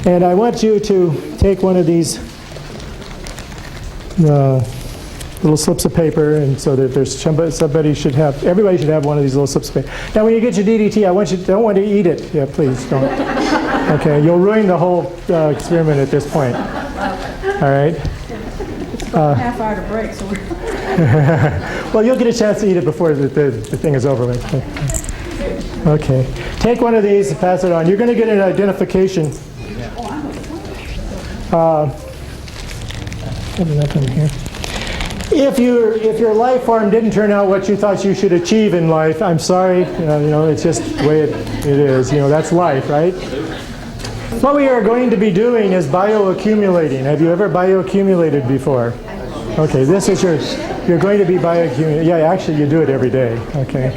And I want you to take one of these little slips of paper, and so that there's everybody should have one of these little slips of paper. Now when you get your DDT, don't want to eat it. Yeah, please don't. Okay, you'll ruin the whole experiment at this point. All right. Half hour to break, so Well, you'll get a chance to eat it before the thing is over with. Okay. Take one of these and pass it on. You're going to get an identification. If your life form didn't turn out what you thought you should achieve in life, I'm sorry. It's just the way it is. That's life, right? What we are going to be doing is bioaccumulating. Have you ever bioaccumulated before? Okay, this is you're going to be bioaccumulating. Yeah, actually you do it every day, okay?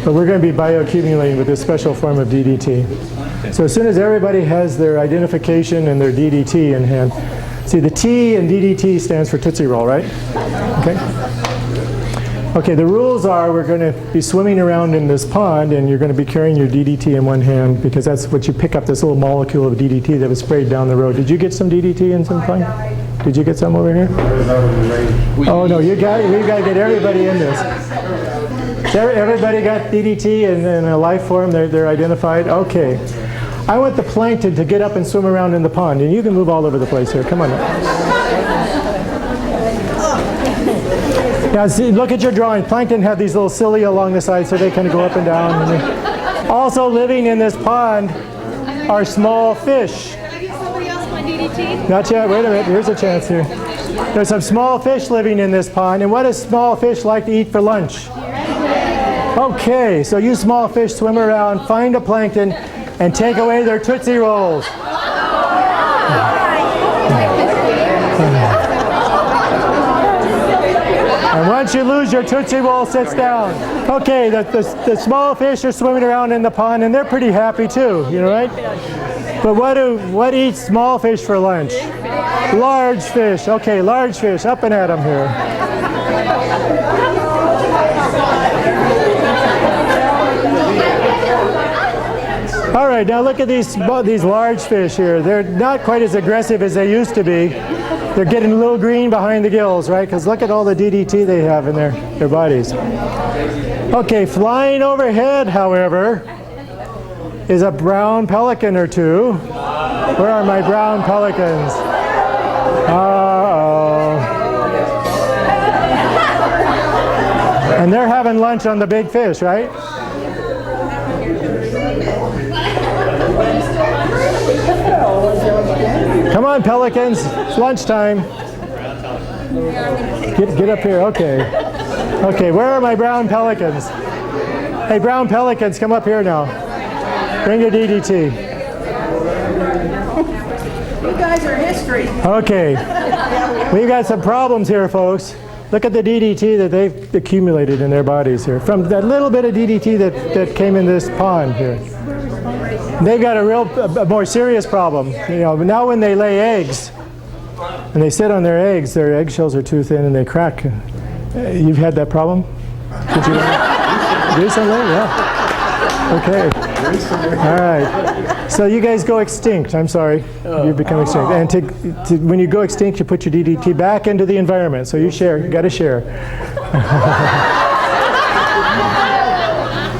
But we're going to be bioaccumulating with this special form of DDT. So as soon as everybody has their identification and their DDT in hand, see the T in DDT stands for Tootsie Roll, right? Okay. Okay, the rules are we're going to be swimming around in this pond and you're going to be carrying your DDT in one hand because that's what you pick up, this little molecule of DDT that was sprayed down the road. Did you get some DDT in some pond? Did you get some over here? Oh no, we got to get everybody in this. Everybody got DDT in a life form, they're identified? Okay. I want the plankton to get up and swim around in the pond, and you can move all over the place here. Come on. Now see, look at your drawing. Plankton have these little cilia along the side so they kind of go up and down. Also living in this pond are small fish. Can I give somebody else my DDT? Not yet. Wait a minute. Here's a chance here. There's some small fish living in this pond, and what does small fish like to eat for lunch? Okay, so you small fish swim around, find a plankton, and take away their Tootsie Rolls. And once you lose your Tootsie Roll, sits down. Okay, the small fish are swimming around in the pond, and they're pretty happy too, right? But what eats small fish for lunch? Large fish. Okay, large fish. Up and at them here. All right, now look at these large fish here. They're not quite as aggressive as they used to be. They're getting a little green behind the gills, right? Because look at all the DDT they have in their bodies. Okay, flying overhead, however, is a brown pelican or two. Where are my brown pelicans? Uh-oh. And they're having lunch on the big fish, right? Come on, pelicans. It's lunchtime. Get up here. Okay. Okay, where are my brown pelicans? Hey, brown pelicans, come up here now. Bring your DDT. you guys are history. Okay. We've got some problems here, folks. Look at the DDT that they've accumulated in their bodies here. From that little bit of DDT that came in this pond here. They've got a more serious problem. Now when they lay eggs, and they sit on their eggs, their eggshells are too thin and they crack. You've had that problem? Did you? Recently? Yeah. Okay. All right. So you guys go extinct. I'm sorry. You become extinct. And when you go extinct, you put your DDT back into the environment. So you share. You got to share.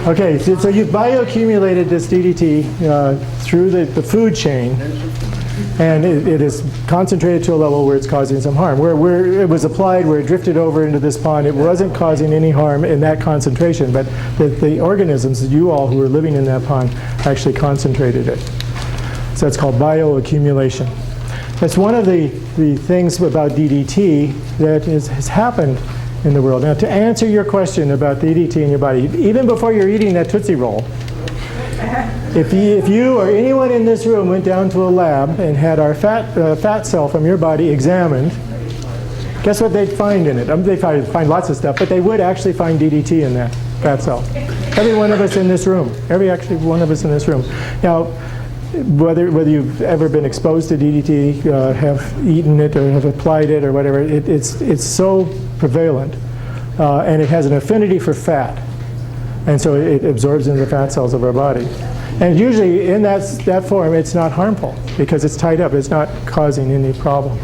Okay, so you've bioaccumulated this DDT through the food chain, and it is concentrated to a level where it's causing some harm. Where it was applied, where it drifted over into this pond, it wasn't causing any harm in that concentration, but the organisms, you all who are living in that pond, actually concentrated it. So that's called bioaccumulation. That's one of the things about DDT that has happened in the world. Now, to answer your question about the DDT in your body, even before you're eating that Tootsie Roll, if you or anyone in this room went down to a lab and had our fat cell from your body examined, guess what they'd find in it? They'd find lots of stuff, but they would actually find DDT in that fat cell. Every one of us in this room. Every one of us in this room. Now, whether you've ever been exposed to DDT, have eaten it or have applied it or whatever, it's so prevalent, and it has an affinity for fat, and so it absorbs into the fat cells of our body. And usually in that form, it's not harmful because it's tied up. It's not causing any problem.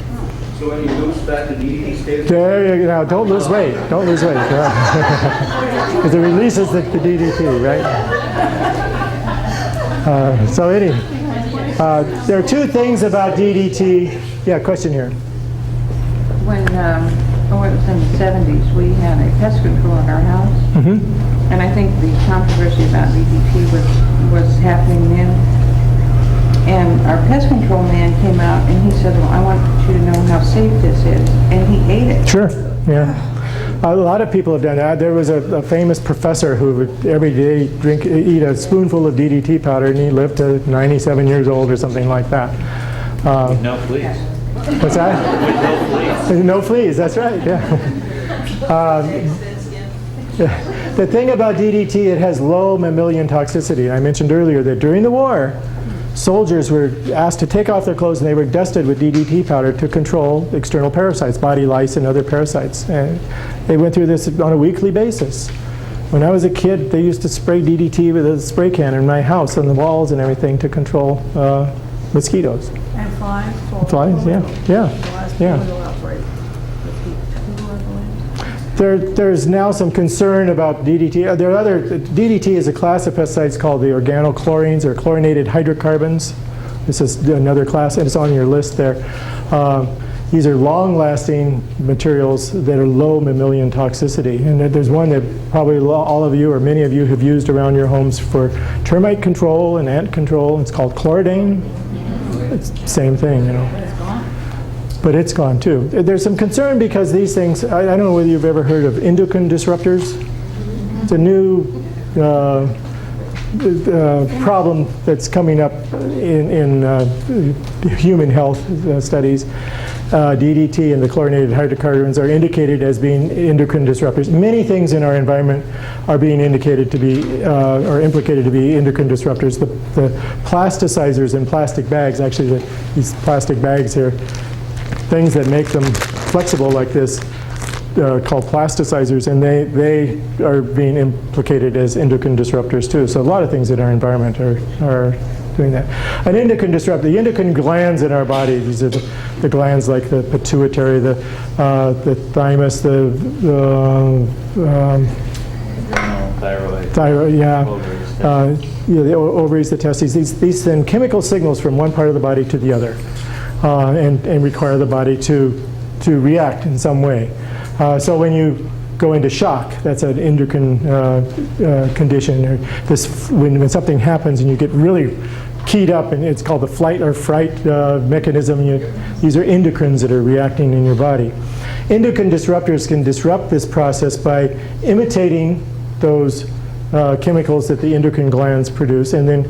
So when you lose fat, the DDT stays? There you go. Don't lose weight. Don't lose weight. Because it releases the DDT, right? There are two things about DDT. Yeah, question here. When, it was in the 70s, we had a pest control at our house. Mm-hmm. And I think the controversy about DDT was happening then. And our pest control man came out and he said, well, I want you to know how safe this is. And he ate it. Sure, yeah. A lot of people have done that. There was a famous professor who would every day eat a spoonful of DDT powder, and he lived to 97 years old or something like that. No fleas. What's that? With no fleas. No fleas, that's right, yeah. The thing about DDT, it has low mammalian toxicity. I mentioned earlier that during the war, soldiers were asked to take off their clothes and they were dusted with DDT powder to control external parasites, body lice and other parasites. And they went through this on a weekly basis. When I was a kid, they used to spray DDT with a spray can in my house on the walls and everything to control mosquitoes. And flies. Flies, yeah. There's now some concern about DDT. DDT is a class of pesticides called the organochlorines or chlorinated hydrocarbons. This is another class, and it's on your list there. These are long-lasting materials that are low mammalian toxicity. And there's one that probably all of you or many of you have used around your homes for termite control and ant control. It's called chloridane. It's the same thing, you know. But it's gone too. There's some concern because these things, I don't know whether you've ever heard of endocrine disruptors. It's a new problem that's coming up in human health studies. DDT and the chlorinated hydrocarbons are indicated as being endocrine disruptors. Many things in our environment are being indicated to be, or implicated to be endocrine disruptors. The plasticizers in plastic bags, actually these plastic bags here, things that make them flexible like this called plasticizers, and they are being implicated as endocrine disruptors too. So a lot of things in our environment are doing that. An endocrine disruptor, the endocrine glands in our body, these are the glands like the pituitary, the thymus, the thyroid, yeah. The ovaries, the testes. These send chemical signals from one part of the body to the other. And require the body to react in some way. So when you go into shock, that's an endocrine condition. Or when something happens and you get really keyed up, and it's called the flight or fright mechanism. These are endocrines that are reacting in your body. Endocrine disruptors can disrupt this process by imitating those chemicals that the endocrine glands produce and then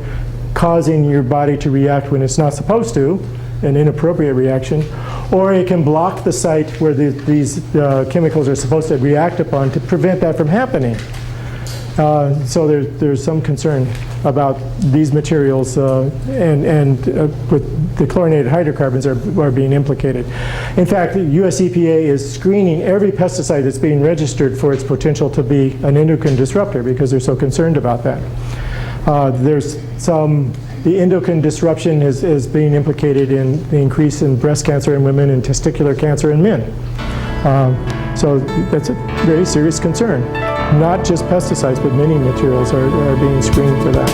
causing your body to react when it's not supposed to, an inappropriate reaction, or it can block the site where these chemicals are supposed to react upon to prevent that from happening. So there's some concern about these materials and with the chlorinated hydrocarbons are being implicated. In fact, the US EPA is screening every pesticide that's being registered for its potential to be an endocrine disruptor because they're so concerned about that. The endocrine disruption is being implicated in the increase in breast cancer in women and testicular cancer in men. So that's a very serious concern. Not just pesticides, but many materials are being screened for that.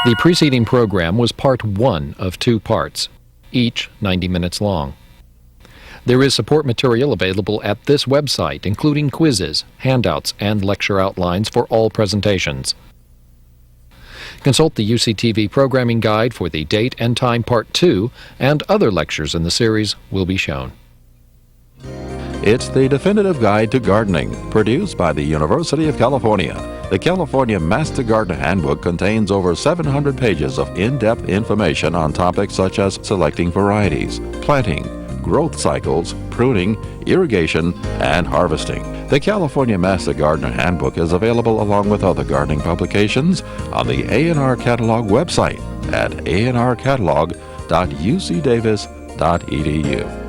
The preceding program was part 1 of 2 parts, each 90 minutes long. There is support material available at this website, including quizzes, handouts, and lecture outlines for all presentations. Consult the UCTV programming guide for the date and time part 2, and other lectures in the series will be shown. It's the definitive guide to gardening, produced by the University of California. The California Master Gardener Handbook contains over 700 pages of in-depth information on topics such as selecting varieties, planting, growth cycles, pruning, irrigation, and harvesting. The California Master Gardener Handbook is available along with other gardening publications on the A&R Catalog website at anrcatalog.ucdavis.edu.